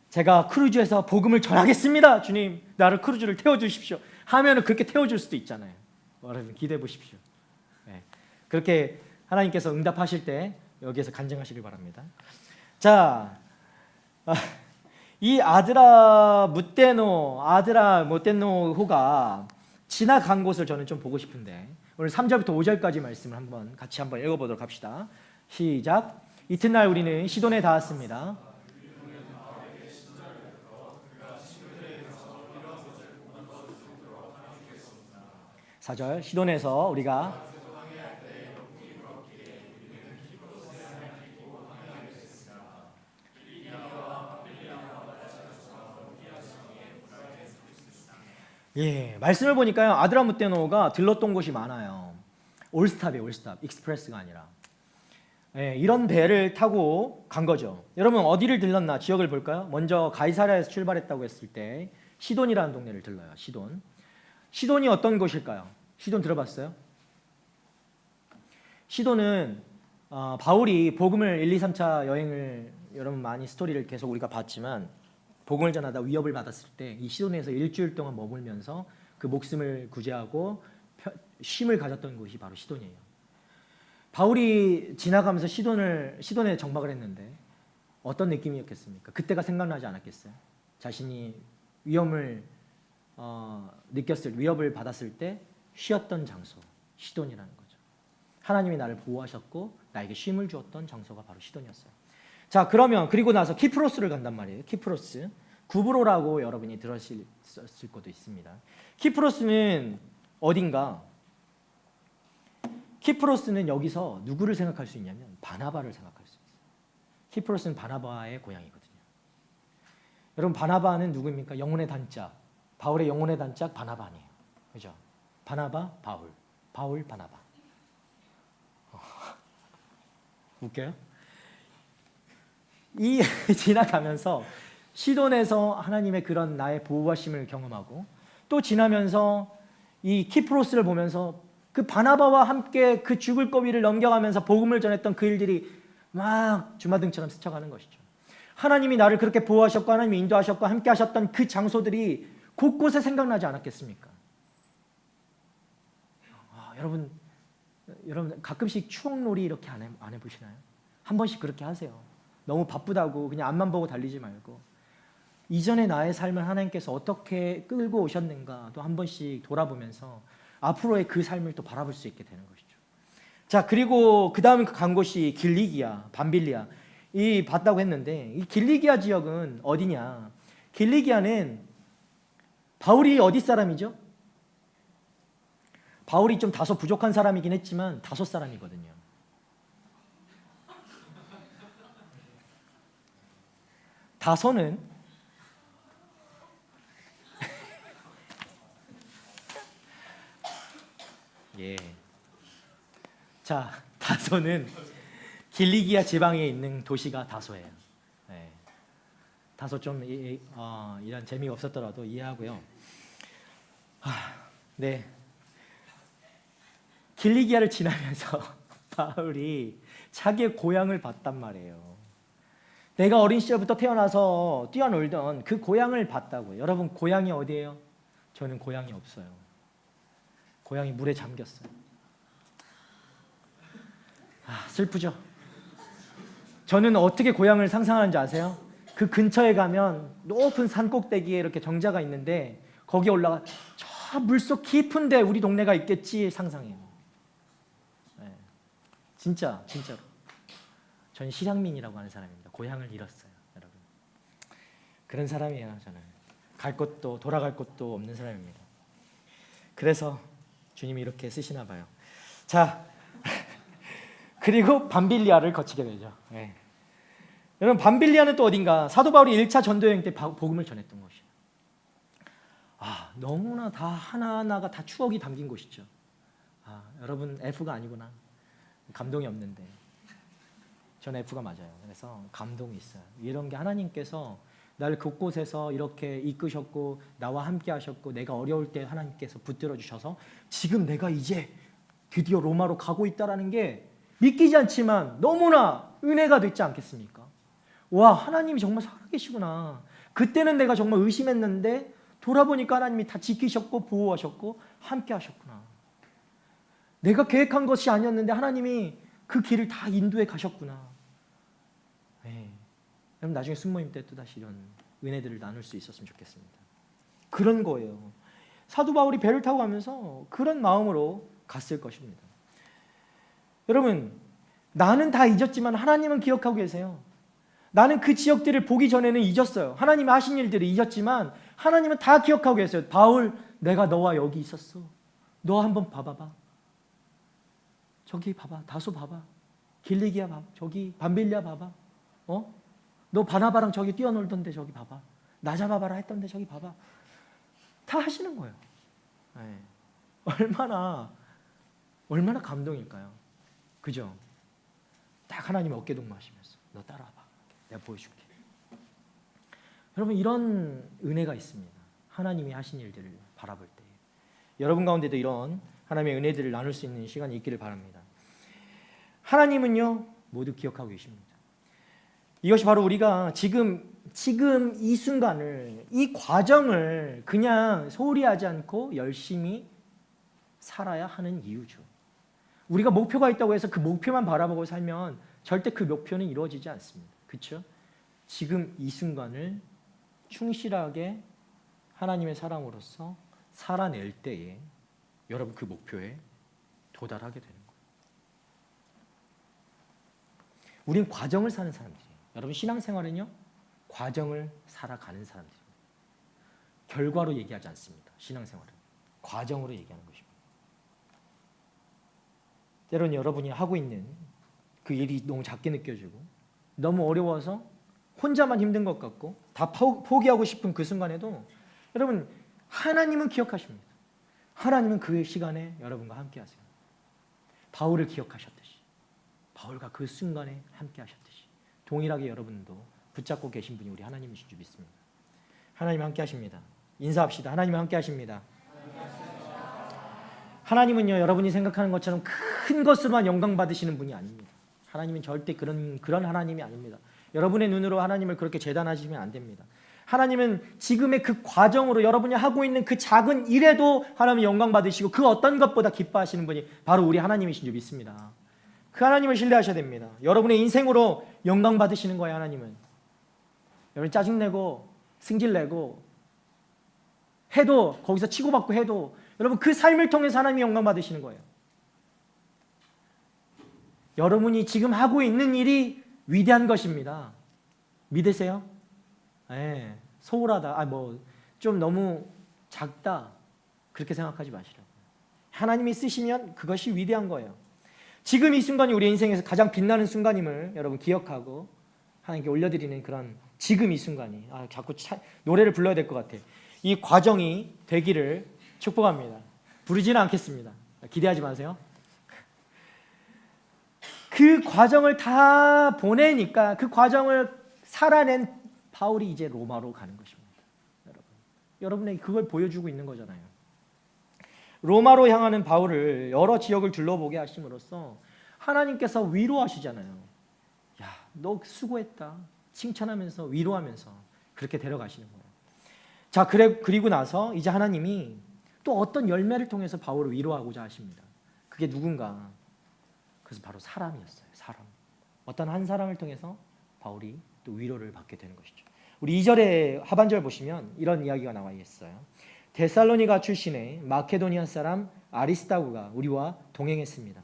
제가 크루즈에서 복음을 전하겠습니다. 주님, 나를 크루즈를 태워주십시오. 하면은 그렇게 태워줄 수도 있잖아요. 여러분 기대해 보십시오. 네. 그렇게 하나님께서 응답하실 때 여기에서 간증하시길 바랍니다. 자, 이 아드라무테노호가 지나간 곳을 저는 좀 보고 싶은데 오늘 3절부터 5절까지 말씀을 같이 한번 읽어보도록 합시다. 시작. 이튿날 우리는 시돈에 닿았습니다. 4절. 시돈에서 우리가 말씀을 보니까요. 아드라무테노가 들렀던 곳이 많아요. 올스탑이에요. 올스탑. 익스프레스가 아니라. 이런 배를 타고 간 거죠. 여러분 어디를 들렀나 지역을 볼까요? 먼저 가이사랴에서 출발했다고 했을 때 시돈이라는 동네를 들러요. 시돈이 어떤 곳일까요? 시돈 들어봤어요? 시돈은 바울이 복음을 1, 2, 3차 여행을 여러분 많이 스토리를 계속 우리가 봤지만 복음을 전하다 위협을 받았을 때 이 시돈에서 일주일 동안 머물면서 그 목숨을 구제하고 쉼을 가졌던 곳이 바로 시돈이에요. 바울이 지나가면서 시돈에 정박을 했는데 어떤 느낌이었겠습니까? 그때가 생각나지 않았겠어요? 자신이 위협을 받았을 때 쉬었던 장소, 시돈이라는 거죠. 하나님이 나를 보호하셨고 나에게 쉼을 주었던 장소가 바로 시돈이었어요. 자, 그러면 그리고 나서 키프로스를 간단 말이에요. 키프로스. 구브로라고 여러분이 들었을 것도 있습니다. 키프로스는 어딘가? 키프로스는 여기서 누구를 생각할 수 있냐면 바나바를 생각할 수 있어요. 키프로스는 바나바의 고향이거든요. 여러분 바나바는 누구입니까? 영혼의 단짝. 바울의 영혼의 단짝 바나바 아니에요. 그죠? 바나바, 바울, 바나바. 웃겨요? 이 지나가면서 시돈에서 하나님의 그런 나의 보호하심을 경험하고 또 지나면서 이 키프로스를 보면서 그 바나바와 함께 그 죽을 고비를 넘겨가면서 복음을 전했던 그 일들이 막 주마등처럼 스쳐가는 것이죠. 하나님이 나를 그렇게 보호하셨고 하나님이 인도하셨고 함께 하셨던 그 장소들이 곳곳에 생각나지 않았겠습니까? 여러분 가끔씩 추억놀이 이렇게 안 해보시나요? 한 번씩 그렇게 하세요. 너무 바쁘다고 그냥 앞만 보고 달리지 말고 이전의 나의 삶을 하나님께서 어떻게 끌고 오셨는가 또 한 번씩 돌아보면서 앞으로의 그 삶을 또 바라볼 수 있게 되는 것이죠. 자, 그리고 그 다음 간 곳이 길리기아, 밤빌리아 이 봤다고 했는데 이 길리기아 지역은 어디냐? 길리기아는 바울이 어디 사람이죠? 바울이 좀 다소 부족한 사람이긴 했지만 다소 사람이거든요. 다소는 예. 자, 다소는 길리기아 지방에 있는 도시가 다소예요. 예. 다소 좀 이런 재미가 없었더라도 이해하고요. 네. 길리기아를 지나면서 바울이 자기의 고향을 봤단 말이에요. 내가 어린 시절부터 태어나서 뛰어놀던 그 고향을 봤다고요. 여러분 고향이 어디예요? 저는 고향이 없어요. 고향이 물에 잠겼어요. 슬프죠? 저는 어떻게 고향을 상상하는지 아세요? 그 근처에 가면 높은 산 꼭대기에 이렇게 정자가 있는데 거기에 올라가 저 물속 깊은데 우리 동네가 있겠지 상상해요. 네. 진짜로. 저는 실향민이라고 하는 사람입니다. 고향을 잃었어요, 여러분. 그런 사람이에요, 저는. 갈 곳도 돌아갈 곳도 없는 사람입니다. 그래서 주님이 이렇게 쓰시나 봐요. 자, 그리고 밤빌리아를 거치게 되죠. 네. 여러분 밤빌리아는 또 어딘가? 사도 바울이 1차 전도 여행 때 복음을 전했던 곳이에요. 너무나 다 하나하나가 다 추억이 담긴 곳이죠. 여러분 F가 아니구나. 감동이 없는데. 저는 F가 맞아요. 그래서 감동이 있어요. 이런 게 하나님께서 나를 곳곳에서 이렇게 이끄셨고 나와 함께 하셨고 내가 어려울 때 하나님께서 붙들어 주셔서 지금 내가 이제 드디어 로마로 가고 있다라는 게 믿기지 않지만 너무나 은혜가 됐지 않겠습니까? 와, 하나님이 정말 살아계시구나. 그때는 내가 정말 의심했는데 돌아보니까 하나님이 다 지키셨고 보호하셨고 함께 하셨구나. 내가 계획한 것이 아니었는데 하나님이 그 길을 다 인도해 가셨구나. 네. 여러분 나중에 순모임 때 또다시 이런 은혜들을 나눌 수 있었으면 좋겠습니다. 그런 거예요. 사도 바울이 배를 타고 가면서 그런 마음으로 갔을 것입니다. 여러분 나는 다 잊었지만 하나님은 기억하고 계세요. 나는 그 지역들을 보기 전에는 잊었어요. 하나님이 하신 일들을 잊었지만 하나님은 다 기억하고 계세요. 바울 내가 너와 여기 있었어. 너 한번 봐봐봐. 저기 봐봐. 다소 봐봐. 길리기아 봐봐. 저기 밤빌리아 봐봐. 너 바나바랑 저기 뛰어놀던데 저기 봐봐. 나 잡아봐라 했던데 저기 봐봐. 다 하시는 거예요. 네. 얼마나 감동일까요? 그죠? 딱 하나님 어깨 동무하시면서 너 따라와봐. 내가 보여줄게. 여러분 이런 은혜가 있습니다. 하나님이 하신 일들을 바라볼 때 여러분 가운데도 이런 하나님의 은혜들을 나눌 수 있는 시간이 있기를 바랍니다. 하나님은요 모두 기억하고 계십니다. 이것이 바로 우리가 지금 이 순간을 이 과정을 그냥 소홀히 하지 않고 열심히 살아야 하는 이유죠. 우리가 목표가 있다고 해서 그 목표만 바라보고 살면 절대 그 목표는 이루어지지 않습니다. 그렇죠? 지금 이 순간을 충실하게 하나님의 사람으로서 살아낼 때에 여러분 그 목표에 도달하게 되는 거예요. 우린 과정을 사는 사람들이에요. 여러분 신앙생활은요 과정을 살아가는 사람들입니다. 결과로 얘기하지 않습니다. 신앙생활은 과정으로 얘기하는 것입니다. 때로는 여러분이 하고 있는 그 일이 너무 작게 느껴지고 너무 어려워서 혼자만 힘든 것 같고 다 포기하고 싶은 그 순간에도 여러분 하나님은 기억하십니다. 하나님은 그 시간에 여러분과 함께 하세요. 바울을 기억하셨듯이 바울과 그 순간에 함께 하셨듯이 동일하게 여러분도 붙잡고 계신 분이 우리 하나님이신 줄 믿습니다. 하나님 함께 하십니다. 인사합시다. 하나님 함께 하십니다. 하나님은요 여러분이 생각하는 것처럼 큰 것으로만 영광 받으시는 분이 아닙니다. 하나님은 절대 그런 하나님이 아닙니다. 여러분의 눈으로 하나님을 그렇게 재단하시면 안 됩니다. 하나님은 지금의 그 과정으로 여러분이 하고 있는 그 작은 일에도 하나님이 영광 받으시고 그 어떤 것보다 기뻐하시는 분이 바로 우리 하나님이신 줄 믿습니다. 그 하나님을 신뢰하셔야 됩니다. 여러분의 인생으로 영광 받으시는 거예요. 하나님은. 여러분 짜증내고 승질내고 해도 거기서 치고받고 해도 여러분 그 삶을 통해서 하나님이 영광 받으시는 거예요. 여러분이 지금 하고 있는 일이 위대한 것입니다. 믿으세요? 네, 소홀하다. 좀 너무 작다. 그렇게 생각하지 마시라고요. 하나님이 쓰시면 그것이 위대한 거예요. 지금 이 순간이 우리 인생에서 가장 빛나는 순간임을 여러분 기억하고 하나님께 올려드리는 그런 지금 이 순간이 자꾸 노래를 불러야 될 것 같아요. 이 과정이 되기를 축복합니다. 부르지는 않겠습니다. 기대하지 마세요. 그 과정을 다 보내니까 그 과정을 살아낸 바울이 이제 로마로 가는 것입니다. 여러분에게 그걸 보여주고 있는 거잖아요. 로마로 향하는 바울을 여러 지역을 둘러보게 하심으로써 하나님께서 위로하시잖아요. 야, 너 수고했다. 칭찬하면서 위로하면서 그렇게 데려가시는 거예요. 자, 그리고 나서 이제 하나님이 또 어떤 열매를 통해서 바울을 위로하고자 하십니다. 그게 누군가? 그래서 바로 사람이었어요. 사람. 어떤 한 사람을 통해서 바울이 또 위로를 받게 되는 것이죠. 우리 2절의 하반절 보시면 이런 이야기가 나와 있어요. 데살로니가 출신의 마케도니아 사람 아리스다고가 우리와 동행했습니다.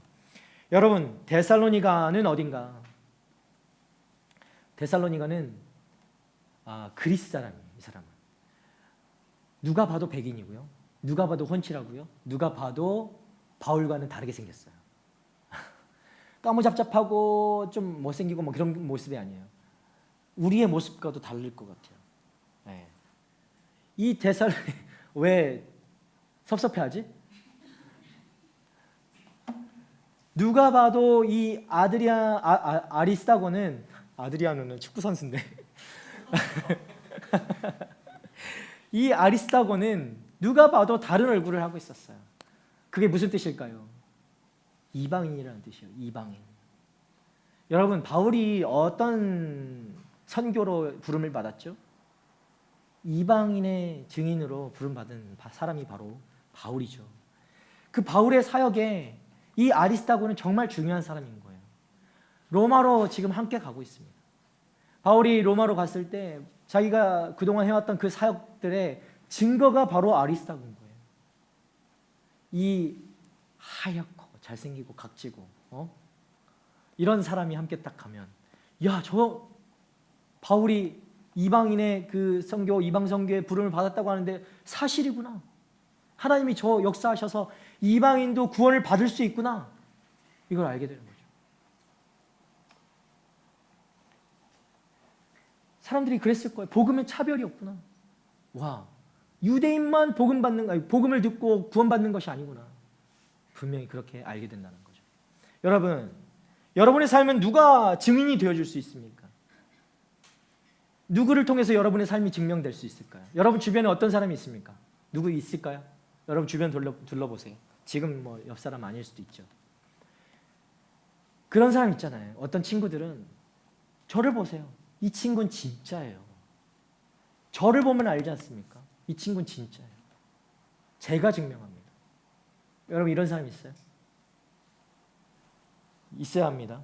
여러분, 데살로니가는 어딘가? 데살로니가는 그리스 사람이에요. 이 사람은 누가 봐도 백인이고요, 누가 봐도 혼칠하고요, 누가 봐도 바울과는 다르게 생겼어요. 까무잡잡하고 좀 못생기고 그런 모습이 아니에요. 우리의 모습과도 다를 것 같아요. 네. 이 데살로니 왜 섭섭해하지? 누가 봐도 이 아리스다고는 아드리아노는 축구 선수인데 이 아리스다고는 누가 봐도 다른 얼굴을 하고 있었어요. 그게 무슨 뜻일까요? 이방인이라는 뜻이에요. 이방인. 여러분, 바울이 어떤 선교로 부름을 받았죠? 이방인의 증인으로 부름받은 사람이 바로 바울이죠. 그 바울의 사역에 이 아리스다고는 정말 중요한 사람인 거예요. 로마로 지금 함께 가고 있습니다. 바울이 로마로 갔을 때 자기가 그동안 해왔던 그 사역들의 증거가 바로 아리스다고인 거예요. 이 하얗고 잘생기고 각지고 이런 사람이 함께 딱 가면 저 바울이 이방인의 그 선교, 이방 선교의 부름을 받았다고 하는데 사실이구나. 하나님이 저 역사하셔서 이방인도 구원을 받을 수 있구나. 이걸 알게 되는 거죠. 사람들이 그랬을 거예요. 복음에 차별이 없구나. 와, 유대인만 복음을 듣고 구원받는 것이 아니구나. 분명히 그렇게 알게 된다는 거죠. 여러분, 여러분의 삶은 누가 증인이 되어줄 수 있습니까? 누구를 통해서 여러분의 삶이 증명될 수 있을까요? 여러분 주변에 어떤 사람이 있습니까? 누구 있을까요? 여러분 주변 둘러보세요. 지금 옆 사람 아닐 수도 있죠. 그런 사람 있잖아요. 어떤 친구들은 저를 보세요. 이 친구는 진짜예요. 저를 보면 알지 않습니까? 이 친구는 진짜예요. 제가 증명합니다. 여러분 이런 사람 있어요? 있어야 합니다.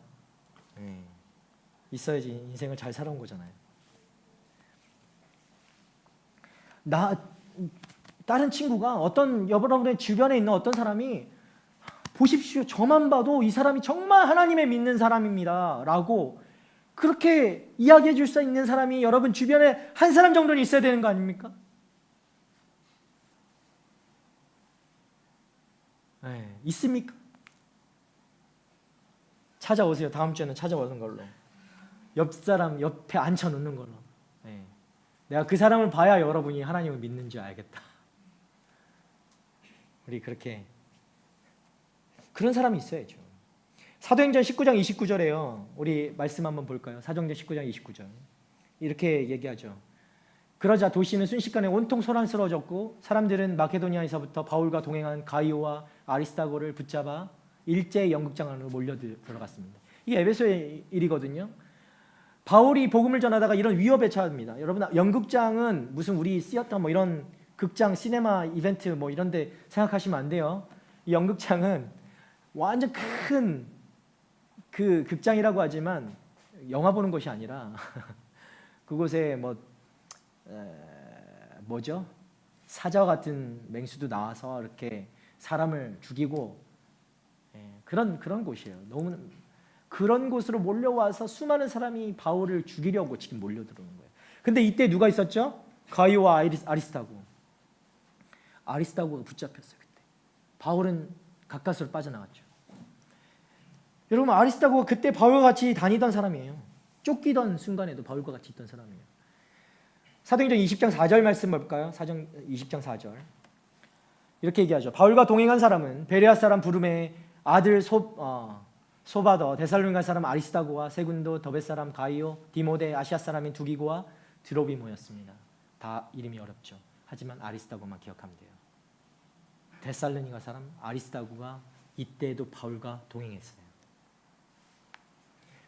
있어야지 인생을 잘 살아온 거잖아요. 다른 친구가 여러분의 주변에 있는 어떤 사람이 보십시오. 저만 봐도 이 사람이 정말 하나님의 믿는 사람입니다. 라고 그렇게 이야기해 줄 수 있는 사람이 여러분 주변에 한 사람 정도는 있어야 되는 거 아닙니까? 있습니까? 찾아오세요. 다음 주에는 찾아오는 걸로. 옆 사람 옆에 앉혀놓는 걸로. 내가 그 사람을 봐야 여러분이 하나님을 믿는 줄 알겠다. 우리 그런 사람이 있어야죠. 사도행전 19장 29절에요. 우리 말씀 한번 볼까요? 사도행전 19장 29절. 이렇게 얘기하죠. 그러자 도시는 순식간에 온통 소란스러워졌고 사람들은 마케도니아에서부터 바울과 동행한 가이오와 아리스다고를 붙잡아 일제히 연극장 안으로 몰려 들어갔습니다. 이게 에베소의 일이거든요. 바울이 복음을 전하다가 이런 위협에 처합니다. 여러분, 연극장은 무슨 우리 시어터 뭐 이런 극장, 시네마 이벤트 뭐 이런 데 생각하시면 안 돼요. 이 연극장은 완전 큰 그 극장이라고 하지만 영화 보는 것이 아니라 그곳에 뭐죠? 사자와 같은 맹수도 나와서 이렇게 사람을 죽이고 그런 곳이에요. 너무 그런 곳으로 몰려와서 수많은 사람이 바울을 죽이려고 지금 몰려들어오는 거예요. 근데 이때 누가 있었죠? 가이오와 아리스타고가 붙잡혔어요. 그때 바울은 가까스로 빠져나갔죠. 여러분, 아리스타고가 그때 바울과 같이 다니던 사람이에요. 쫓기던 순간에도 바울과 같이 있던 사람이에요. 사도행전 20장 4절 말씀 볼까요? 20장 4절 이렇게 얘기하죠. 바울과 동행한 사람은 베레아 사람 부르메의 아들 소바더, 데살로니가 사람 아리스타고와 세군도, 더베 사람 가이오, 디모데, 아시아 사람인 두기고와 드로비모였습니다. 다 이름이 어렵죠. 하지만 아리스타고만 기억하면 돼요. 데살로니가 사람 아리스타고가 이때도 바울과 동행했어요.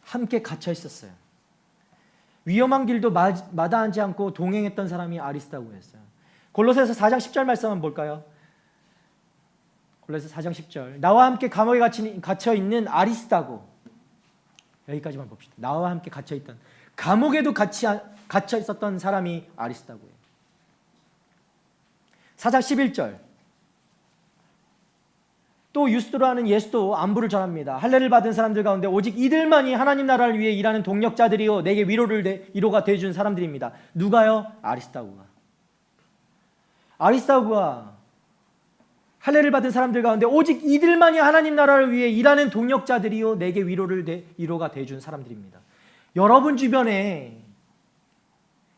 함께 갇혀 있었어요. 위험한 길도 마다하지 않고 동행했던 사람이 아리스타고였어요. 골로새서 4장 10절 말씀 한번 볼까요? 골로새 4장 10절. 나와 함께 감옥에 갇혀 있는 아리스타고. 여기까지만 봅시다. 나와 함께 갇혀 있던, 감옥에도 갇혀 있었던 사람이 아리스타고예요. 4장 11절. 또 유스도라는 예수도 안부를 전합니다. 할례를 받은 사람들 가운데 오직 이들만이 하나님 나라를 위해 일하는 동력자들이요 내게 위로가 되어준 사람들입니다. 누가요? 아리스타고가 할례를 받은 사람들 가운데 오직 이들만이 하나님 나라를 위해 일하는 동력자들이요 내게 위로가 되어준 사람들입니다. 여러분 주변에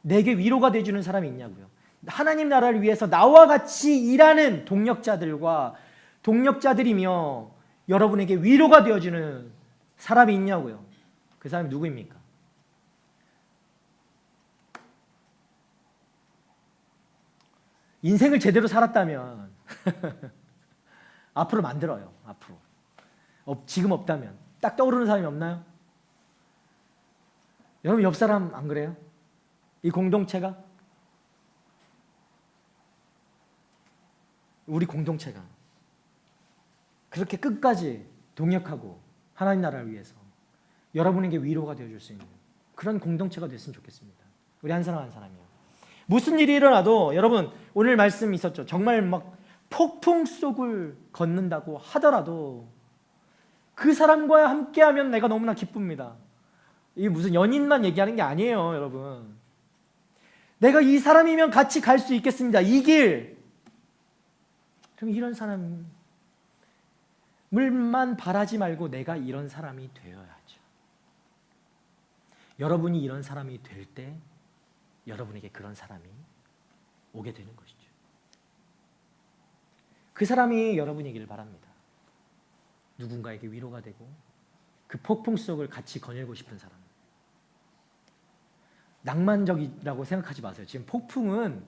내게 위로가 되어주는 사람이 있냐고요? 하나님 나라를 위해서 나와 같이 일하는 동력자들이며 여러분에게 위로가 되어주는 사람이 있냐고요? 그 사람이 누구입니까? 인생을 제대로 살았다면 앞으로 만들어요. 앞으로. 지금 없다면. 딱 떠오르는 사람이 없나요? 여러분 옆 사람 안 그래요? 이 공동체가? 우리 공동체가 그렇게 끝까지 동역하고 하나님 나라를 위해서 여러분에게 위로가 되어줄 수 있는 그런 공동체가 됐으면 좋겠습니다. 우리 한 사람 한 사람이요. 무슨 일이 일어나도 여러분 오늘 말씀 있었죠. 정말 막 폭풍 속을 걷는다고 하더라도 그 사람과 함께하면 내가 너무나 기쁩니다. 이게 무슨 연인만 얘기하는 게 아니에요, 여러분. 내가 이 사람이면 같이 갈 수 있겠습니다. 이 길. 그럼 이런 사람을만 바라지 말고 내가 이런 사람이 되어야죠. 여러분이 이런 사람이 될 때 여러분에게 그런 사람이 오게 되는 것이죠. 그 사람이 여러분이기를 바랍니다. 누군가에게 위로가 되고 그 폭풍 속을 같이 거닐고 싶은 사람. 낭만적이라고 생각하지 마세요. 지금 폭풍은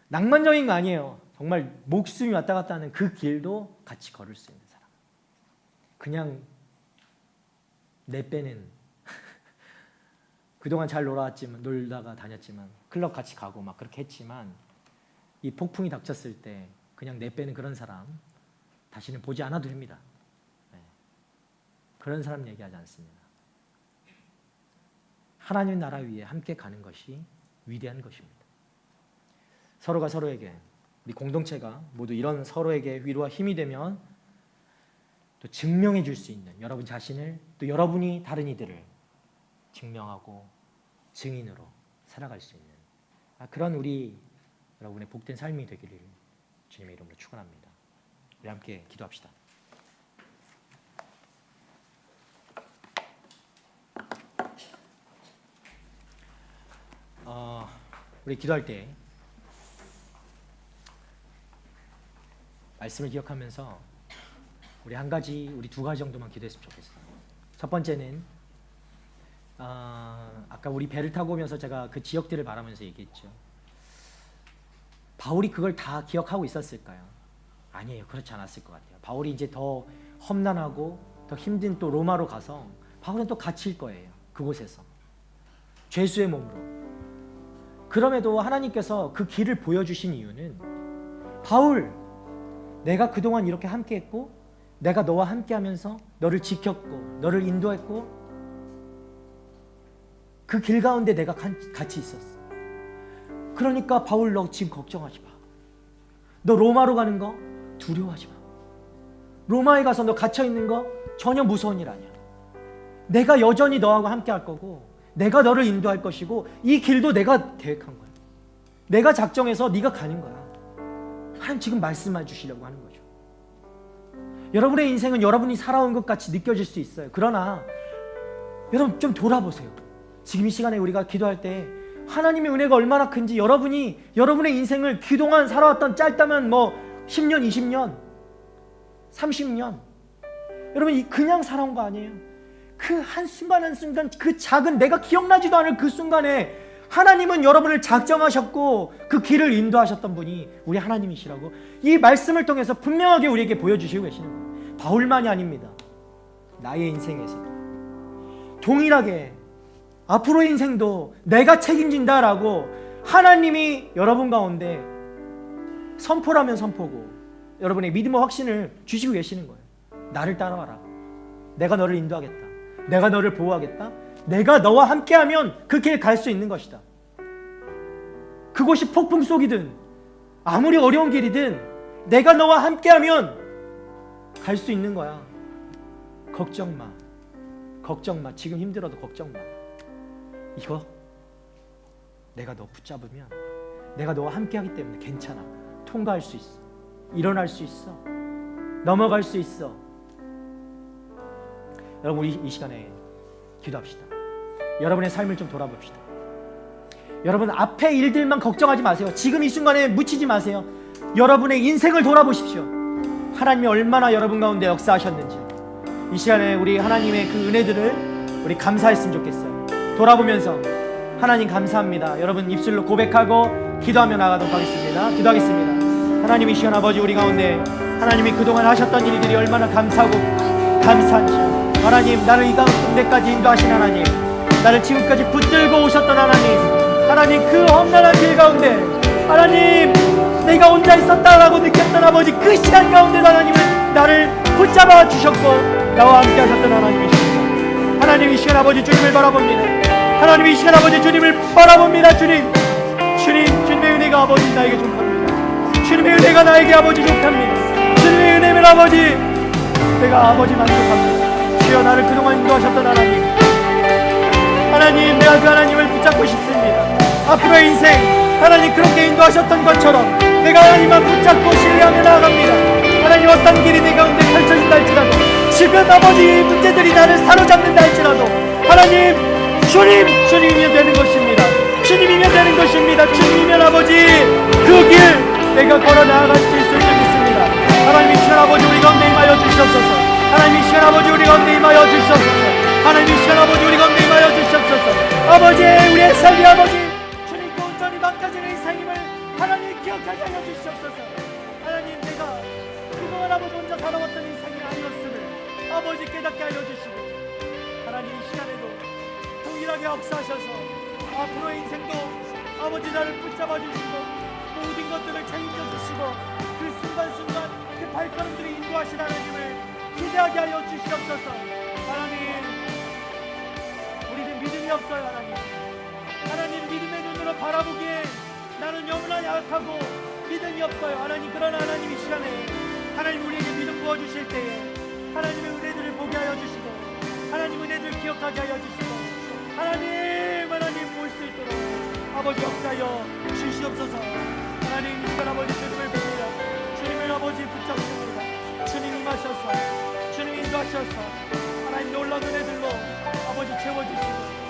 낭만적인 거 아니에요. 정말 목숨이 왔다 갔다 하는 그 길도 같이 걸을 수 있는 사람. 그냥 내 빼는 그동안 잘 놀다가 다녔지만 클럽 같이 가고 막 그렇게 했지만 이 폭풍이 닥쳤을 때 그냥 내 빼는 그런 사람 다시는 보지 않아도 됩니다. 네. 그런 사람 얘기하지 않습니다. 하나님 나라 위에 함께 가는 것이 위대한 것입니다. 서로가 서로에게 우리 공동체가 모두 이런 서로에게 위로와 힘이 되면 또 증명해 줄 수 있는 여러분 자신을 또 여러분이 다른 이들을 증명하고 증인으로 살아갈 수 있는 그런 우리 여러분의 복된 삶이 되기를 주님의 이름으로 축원합니다. 우리 함께 기도합시다. 우리 기도할 때 말씀을 기억하면서 우리 두 가지 정도만 기도했으면 좋겠어요. 첫 번째는 아까 우리 배를 타고 오면서 제가 그 지역들을 바라면서 얘기했죠. 바울이 그걸 다 기억하고 있었을까요? 아니에요. 그렇지 않았을 것 같아요. 바울이 이제 더 험난하고 더 힘든 또 로마로 가서 바울은 또 갇힐 거예요. 그곳에서 죄수의 몸으로. 그럼에도 하나님께서 그 길을 보여주신 이유는 바울, 내가 그동안 이렇게 함께했고 내가 너와 함께하면서 너를 지켰고 너를 인도했고 그 길 가운데 내가 같이 있었어. 그러니까 바울, 너 지금 걱정하지 마. 너 로마로 가는 거 두려워하지 마. 로마에 가서 너 갇혀있는 거 전혀 무서운 일 아니야. 내가 여전히 너하고 함께 할 거고 내가 너를 인도할 것이고 이 길도 내가 계획한 거야. 내가 작정해서 네가 가는 거야. 하나님 지금 말씀해 주시려고 하는 거죠. 여러분의 인생은 여러분이 살아온 것 같이 느껴질 수 있어요. 그러나 여러분 좀 돌아보세요. 지금 이 시간에 우리가 기도할 때 하나님의 은혜가 얼마나 큰지 여러분이 여러분의 인생을 그동안 살아왔던 짧다면 10년, 20년, 30년 여러분 그냥 살아온 거 아니에요. 그 한순간 한순간 그 작은 내가 기억나지도 않을 그 순간에 하나님은 여러분을 작정하셨고 그 길을 인도하셨던 분이 우리 하나님이시라고 이 말씀을 통해서 분명하게 우리에게 보여주시고 계시는 거예요. 바울만이 아닙니다. 나의 인생에서 동일하게 앞으로의 인생도 내가 책임진다라고 하나님이 여러분 가운데 선포라면 선포고 여러분의 믿음의 확신을 주시고 계시는 거예요. 나를 따라와라. 내가 너를 인도하겠다. 내가 너를 보호하겠다. 내가 너와 함께하면 그 길 갈 수 있는 것이다. 그곳이 폭풍 속이든 아무리 어려운 길이든 내가 너와 함께하면 갈 수 있는 거야. 걱정 마. 걱정 마. 지금 힘들어도 걱정 마. 이거 내가 너 붙잡으면 내가 너와 함께하기 때문에 괜찮아. 통과할 수 있어. 일어날 수 있어. 넘어갈 수 있어. 여러분 우리 이 시간에 기도합시다. 여러분의 삶을 좀 돌아봅시다. 여러분 앞에 일들만 걱정하지 마세요. 지금 이 순간에 묻히지 마세요. 여러분의 인생을 돌아보십시오. 하나님이 얼마나 여러분 가운데 역사하셨는지 이 시간에 우리 하나님의 그 은혜들을 우리 감사했으면 좋겠어요. 돌아보면서 하나님 감사합니다. 여러분 입술로 고백하고 기도하며 나가도록 하겠습니다. 기도하겠습니다. 하나님 이 시간 아버지 우리 가운데 하나님이 그동안 하셨던 일들이 얼마나 감사하고 감사한지 하나님 나를 이 가운데까지 인도하신 하나님 나를 지금까지 붙들고 오셨던 하나님 그 험난한 길 가운데 하나님 내가 혼자 있었다라고 느꼈던 아버지 그 시간 가운데 하나님은 나를 붙잡아 주셨고 나와 함께 하셨던 하나님이십니다. 하나님 이 시간 아버지 주님을 바라봅니다. 하나님 이 시간 아버지 주님을 바라봅니다. 주님의 은혜가 아버지 나에게 족합니다. 주님의 은혜가 나에게 아버지 족합니다. 주님의 은혜면 아버지 내가 아버지 만족합니다. 주여 나를 그동안 인도하셨던 하나님 내가 그 하나님을 붙잡고 싶습니다. 앞으로의 인생 하나님 그렇게 인도하셨던 것처럼 내가 하나님만 붙잡고 신뢰하며 나아갑니다. 하나님 어떤 길이 내 가운데 펼쳐진다 할지라도 지금 아버지 문제들이 나를 사로잡는다 할지라도 하나님 주님이면 되는 것입니다. 주님이면 되는 것입니다. 주님이면 아버지 그 길 내가 걸어 나아갈 수 있을 줄 믿습니다. 하나님 이 시간 아버지 우리 가운데 임하여 주시옵소서. 하나님 이 시간 아버지 우리 가운데 임하여 주시옵소서. 하나님 이 시간 아버지 우리 가운데 임하여 주시옵소서. 아버지 우리의 삶이 아버지 주님께 온전히 맡겨지는 인생임을 하나님 기억하게 하여 주시옵소서. 하나님 내가 그동안 아버지 혼자 살아왔던 인생이 아니었음을 아버지 깨닫게 하여 주시고 하나님 이 시간에도 동일하게 역사하셔서 앞으로의 인생도 아버지 나를 붙잡아 주시고 모든 것들을 책임져 주시고 그 순간순간 그 발걸음들이 인도하신 하나님을 기대하게 하여 주시옵소서. 하나님 우리는 믿음이 없어요. 하나님 믿음의 눈으로 바라보기에 나는 너무나 약하고 믿음이 없어요. 하나님 그러나 하나님 이 시간에 하나님 우리에게 믿음 부어주실 때에 하나님의 은혜들을 보게 하여 주시고 하나님 은혜들 기억하게 하여 주시고 하나님 볼 수 있도록 아버지 역사하여 주시옵소서. 하나님 이 시간 아버지 주님을 뵙니다. 주님을 아버지 붙잡습니다. 주님 임하셔서 주님 인도하셔서 하나님 놀라운 은혜들로 아버지 채워주시고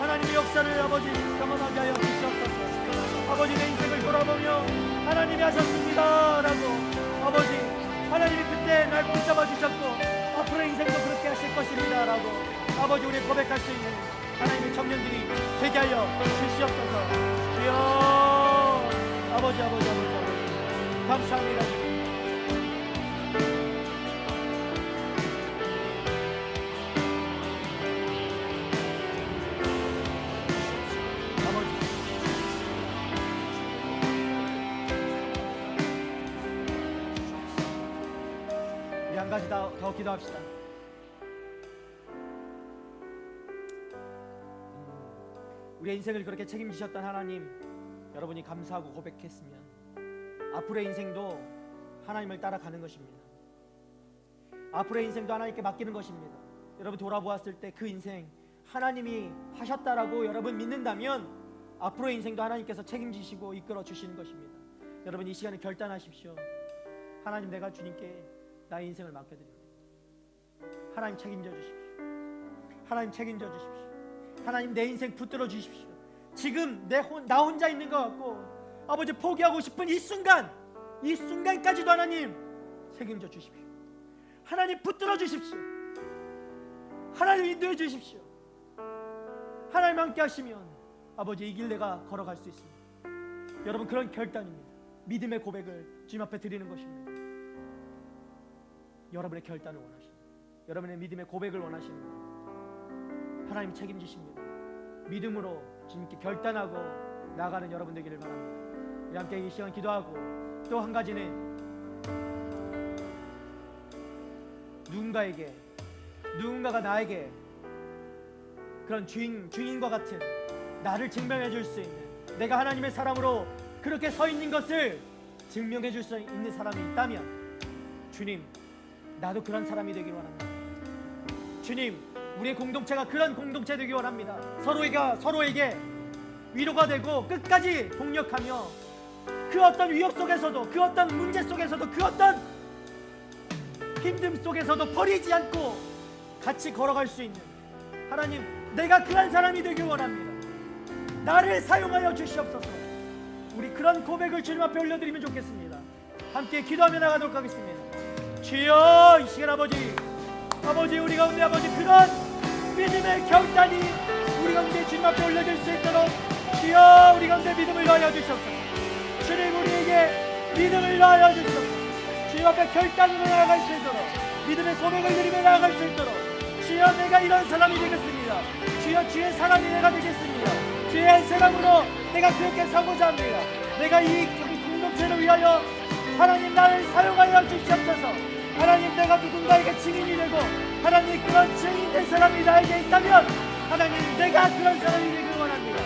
하나님의 역사를 아버지 경험하게 하여 주시옵소서. 아버지 내 인생을 돌아보며 하나님이 하셨습니다 라고 아버지 하나님이 그때 날 붙잡아 주셨고 앞으로의 인생도 그렇게 하실 것입니다 라고 아버지 우리 고백할 수 있는 하나님의 청년들이 되게 하여 주시옵소서. 주여 아버지 감사합니다. 가지 더 기도합시다. 우리의 인생을 그렇게 책임지셨던 하나님, 여러분이 감사하고 고백했으면 앞으로의 인생도 하나님을 따라가는 것입니다. 앞으로의 인생도 하나님께 맡기는 것입니다. 여러분 돌아보았을 때 그 인생 하나님이 하셨다라고 여러분 믿는다면 앞으로의 인생도 하나님께서 책임지시고 이끌어 주시는 것입니다. 여러분 이 시간에 결단하십시오. 하나님, 내가 주님께 나의 인생을 맡겨드립니다. 하나님 책임져 주십시오. 하나님 책임져 주십시오. 하나님 내 인생 붙들어 주십시오. 지금 나 혼자 있는 것 같고 아버지 포기하고 싶은 이 순간까지도 하나님 책임져 주십시오. 하나님 붙들어 주십시오. 하나님 인도해 주십시오. 하나님 함께 하시면 아버지 이 길 내가 걸어갈 수 있습니다. 여러분 그런 결단입니다. 믿음의 고백을 주님 앞에 드리는 것입니다. 여러분의 결단을 원하십니다. 여러분의 믿음의 고백을 원하십니다. 하나님 책임지십니다. 믿음으로 주님께 결단하고 나아가는 여러분 되기를 바랍니다. 우리 함께 이 시간 기도하고 또 한 가지는 누군가가 나에게 그런 주인과 같은 나를 증명해 줄 수 있는, 내가 하나님의 사람으로 그렇게 서 있는 것을 증명해 줄 수 있는 사람이 있다면 주님, 나도 그런 사람이 되길 원합니다. 주님, 우리의 공동체가 그런 공동체 되길 원합니다. 서로에게 위로가 되고 끝까지 동력하며 그 어떤 위협 속에서도, 그 어떤 문제 속에서도, 그 어떤 힘듦 속에서도 버리지 않고 같이 걸어갈 수 있는, 하나님, 내가 그런 사람이 되길 원합니다. 나를 사용하여 주시옵소서. 우리 그런 고백을 주님 앞에 올려드리면 좋겠습니다. 함께 기도하며 나가도록 하겠습니다. 주여, 이 시간 아버지 우리 가운데 아버지 그런 믿음의 결단이 우리 가운데 주님 앞에 올려질 수 있도록 주여 우리 가운데 믿음을 더하여 주시옵소서. 주님, 우리에게 믿음을 더하여 주시옵소서. 주님 앞에 결단으로 나아갈 수 있도록, 믿음의 고백을 드리며 나아갈 수 있도록, 주여 내가 이런 사람이 되겠습니다. 주여 주의 사람이 내가 되겠습니다. 주의 한 사람으로 내가 그렇게 살고자 합니다. 내가 이 공동체를 위하여 하나님 나를 사용하여 주시옵소서. 하나님, 내가 누군가에게 증인이 되고 하나님 그런 증인된 사람이 나에게 있다면 하나님, 내가 그런 사람이 되길 원합니다.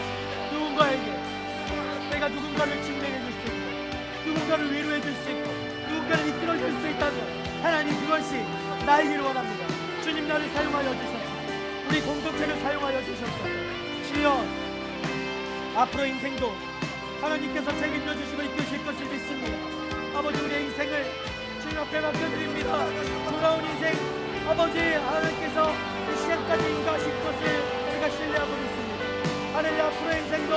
내가 누군가를 증명해 줄 수 있고 누군가를 위로해 줄 수 있고 누군가를 이끌어 줄 수 있다면 하나님, 그것이 나이기를 원합니다. 주님, 나를 사용하여 주셔서 우리 공동체를 사용하여 주셔서 주여, 앞으로 인생도 하나님께서 책임져 주시고 이끄실 것을 믿습니다. 아버지, 우리의 인생을 주님 앞에 맡겨드립니다. 돌아온 인생 아버지, 하나님께서 이 시간까지 인도하실 것을 우리가 신뢰하고 믿습니다. 하나님, 앞으로의 인생도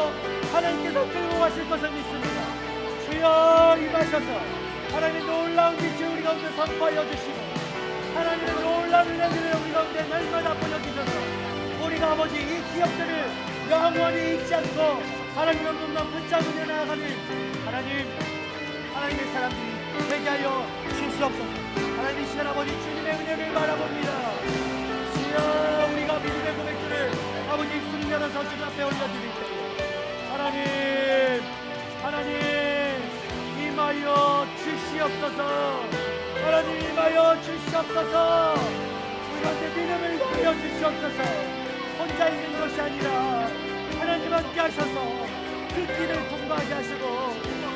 하나님께서 끌고 가실 것을 믿습니다. 주여 임하셔서 하나님 놀라운 빛을 우리 가운데 선포하여 주시고 하나님의 놀라운 은혜들을 우리 가운데 날마다 보여주셔서 우리가 아버지 이 기업들을 영원히 잊지 않고 하나님의 눈만 붙잡으며 나아가는 하나님의 사람들이 되게 하여 주시옵소서. 하나님, 이 시간 아버지 주님의 은혜를 바라봅니다. 주여, 우리가 믿음의 고백들을 아버지 입술을 열어서 주님 앞에 올려드릴 때 하나님 임하여 주시옵소서. 하나님, 임하여 주시옵소서. 우리한테 믿음을 보여 주시옵소서. 혼자 있는 것이 아니라 하나님 함께 하셔서 그 길을 통과하게 하시고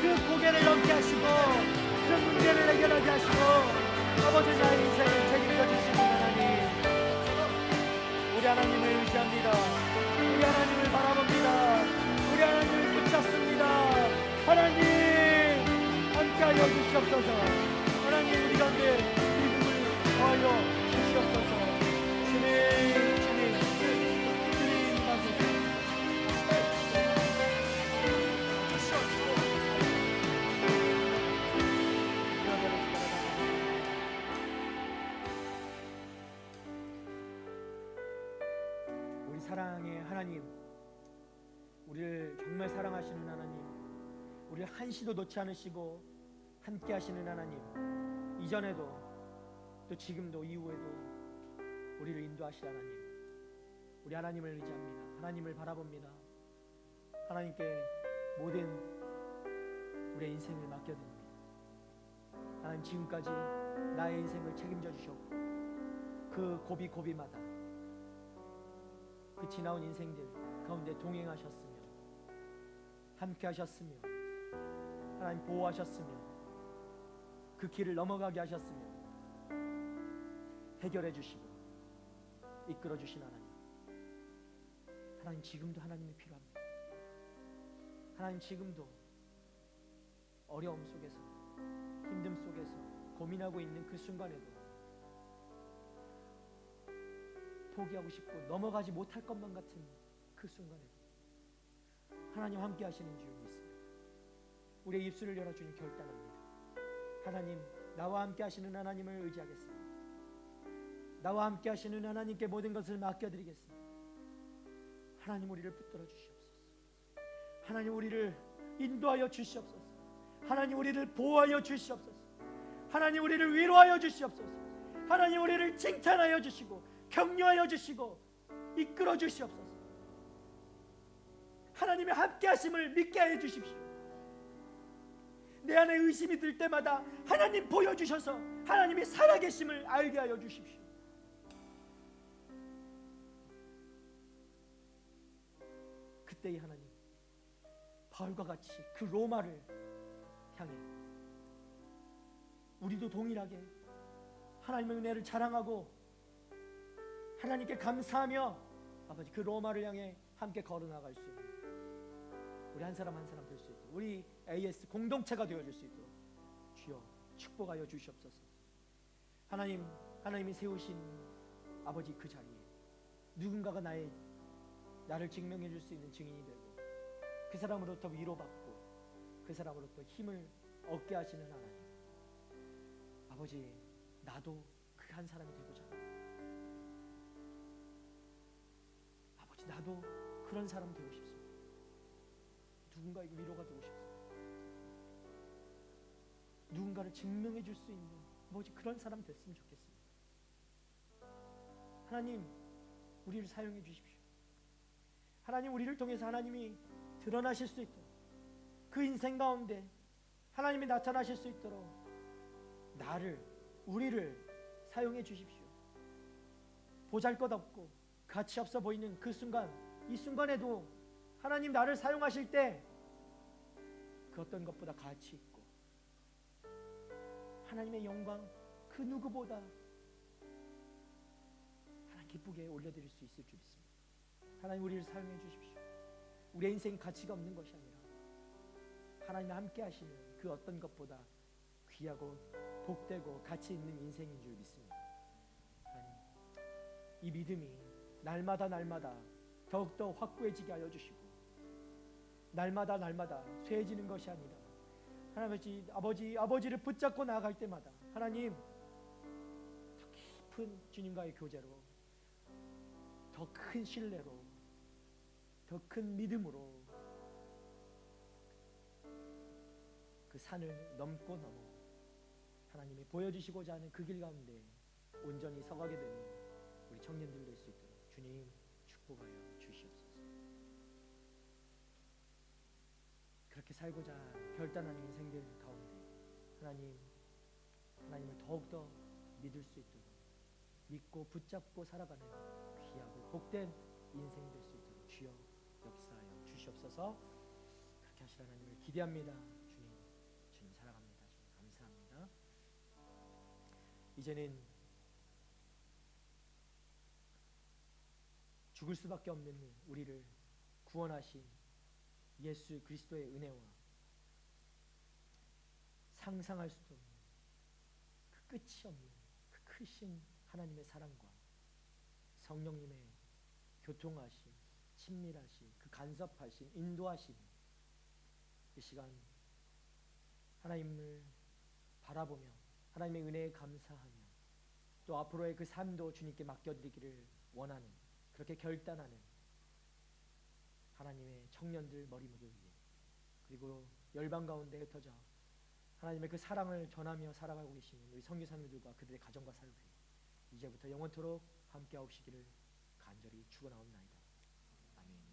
그 고개를 넘게 하시고 그 문제를 해결하게 하시고 아버지, 나의 인생을 책임져 주시는 하나님, 우리 하나님을 의지합니다. 우리 하나님을 바라봅니다. 우리 하나님을 붙잡습니다. 하나님, 함께하여 주시옵소서. 하나님, 우리 가운데 믿음을 더하여 주시옵소서. 주님 하소서. 우리 사랑의 하나님, 우리를 정말 사랑하시는 하나님, 우리를 한시도 놓지 않으시고 함께 하시는 하나님, 이전에도 또 지금도 이후에도 우리를 인도하실 하나님, 우리 하나님을 의지합니다. 하나님을 바라봅니다. 하나님께 모든 우리의 인생을 맡겨드립니다. 하나님 지금까지 나의 인생을 책임져 주셨고 그 고비고비마다 그 지나온 인생들 가운데 동행하셨으며 함께 하셨으며 하나님 보호하셨으며 그 길을 넘어가게 하셨으며 해결해 주시고 이끌어 주신 하나님, 하나님 지금도 하나님이 필요합니다. 하나님 지금도 어려움 속에서 힘듦 속에서 고민하고 있는 그 순간에도 포기하고 싶고 넘어가지 못할 것만 같은 그 순간에도 하나님 함께 하시는 줄 믿습니다. 우리의 입술을 열어 주님 결단합니다. 하나님, 나와 함께 하시는 하나님을 의지하겠습니다. 나와 함께 하시는 하나님께 모든 것을 맡겨드리겠습니다. 하나님, 우리를 붙들어 주시옵소서. 하나님, 우리를 인도하여 주시옵소서. 하나님, 우리를 보호하여 주시옵소서. 하나님, 우리를 위로하여 주시옵소서. 하나님, 우리를 칭찬하여 주시고 격려하여 주시고 이끌어 주시옵소서. 하나님의 함께 하심을 믿게 하여 주십시오. 내 안에 의심이 들 때마다 하나님 보여주셔서 하나님이 살아계심을 알게 하여 주십시오. 그때의 하나님, 바울과 같이 그 로마를 향해 우리도 동일하게 하나님의 은혜를 자랑하고 하나님께 감사하며 아버지 그 로마를 향해 함께 걸어나갈 수 있는 우리 한 사람 한 사람 될 수 있도록, 우리 AS 공동체가 되어줄 수 있도록 주여 축복하여 주시옵소서. 하나님, 하나님이 세우신 아버지 그 자리에 누군가가 나를 증명해 줄 수 있는 증인이 되고 그 사람으로부터 위로받고 그 사람으로부터 힘을 얻게 하시는 하나님, 아버지 나도 그 한 사람이 되고자 합니다. 아버지 나도 그런 사람 되고 싶습니다. 누군가에게 위로가 되고 싶습니다. 누군가를 증명해 줄 수 있는 아버지 그런 사람 됐으면 좋겠습니다. 하나님, 우리를 사용해 주십시오. 하나님, 우리를 통해서 하나님이 드러나실 수 있도록 그 인생 가운데 하나님이 나타나실 수 있도록 우리를 사용해 주십시오. 보잘것없고 가치 없어 보이는 그 순간, 이 순간에도 하나님 나를 사용하실 때 그 어떤 것보다 가치 있고 하나님의 영광 그 누구보다 하나님 기쁘게 올려드릴 수 있을 줄 믿습니다. 하나님, 우리를 사용해 주십시오. 우리의 인생 가치가 없는 것이 아니라 하나님이 함께 하시는 그 어떤 것보다 귀하고 복되고 가치 있는 인생인 줄 믿습니다. 하나님, 이 믿음이 날마다 더욱더 확고해지게 하여 주시고 날마다 쇠해지는 것이 아니라 하나님 아버지를 붙잡고 나아갈 때마다 하나님 더 깊은 주님과의 교제로, 더 큰 신뢰로, 더 큰 믿음으로 그 산을 넘고 넘어 하나님이 보여주시고자 하는 그 길 가운데 온전히 서가게 되는 우리 청년들 될 수 있도록 주님 축복하여 주시옵소서. 그렇게 살고자 결단하는 인생들 가운데 하나님을 더욱더 믿을 수 있도록, 믿고 붙잡고 살아가는 귀하고 복된 인생 될 수 있도록 주여 역사하여 주시옵소서. 그렇게 하실 하나님을 기대합니다. 주님 사랑합니다. 주님 감사합니다. 이제는 죽을 수밖에 없는 우리를 구원하신 예수 그리스도의 은혜와 상상할 수도 없는 그 끝이 없는 그 크신 하나님의 사랑과 성령님의 교통하심, 친밀하심, 그 간섭하심, 인도하심, 이 시간 하나님을 바라보며 하나님의 은혜에 감사하며 또 앞으로의 그 삶도 주님께 맡겨드리기를 원하는, 그렇게 결단하는 하나님의 청년들 머리목을 위해, 그리고 열방 가운데 흩어져 하나님의 그 사랑을 전하며 살아가고 계시는 우리 선교사님들과 그들의 가정과 사를 위해 이제부터 영원토록 함께하옵시기를 간절히 축원하옵나이다. 아멘.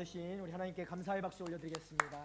받으신 우리 하나님께 감사의 박수 올려드리겠습니다.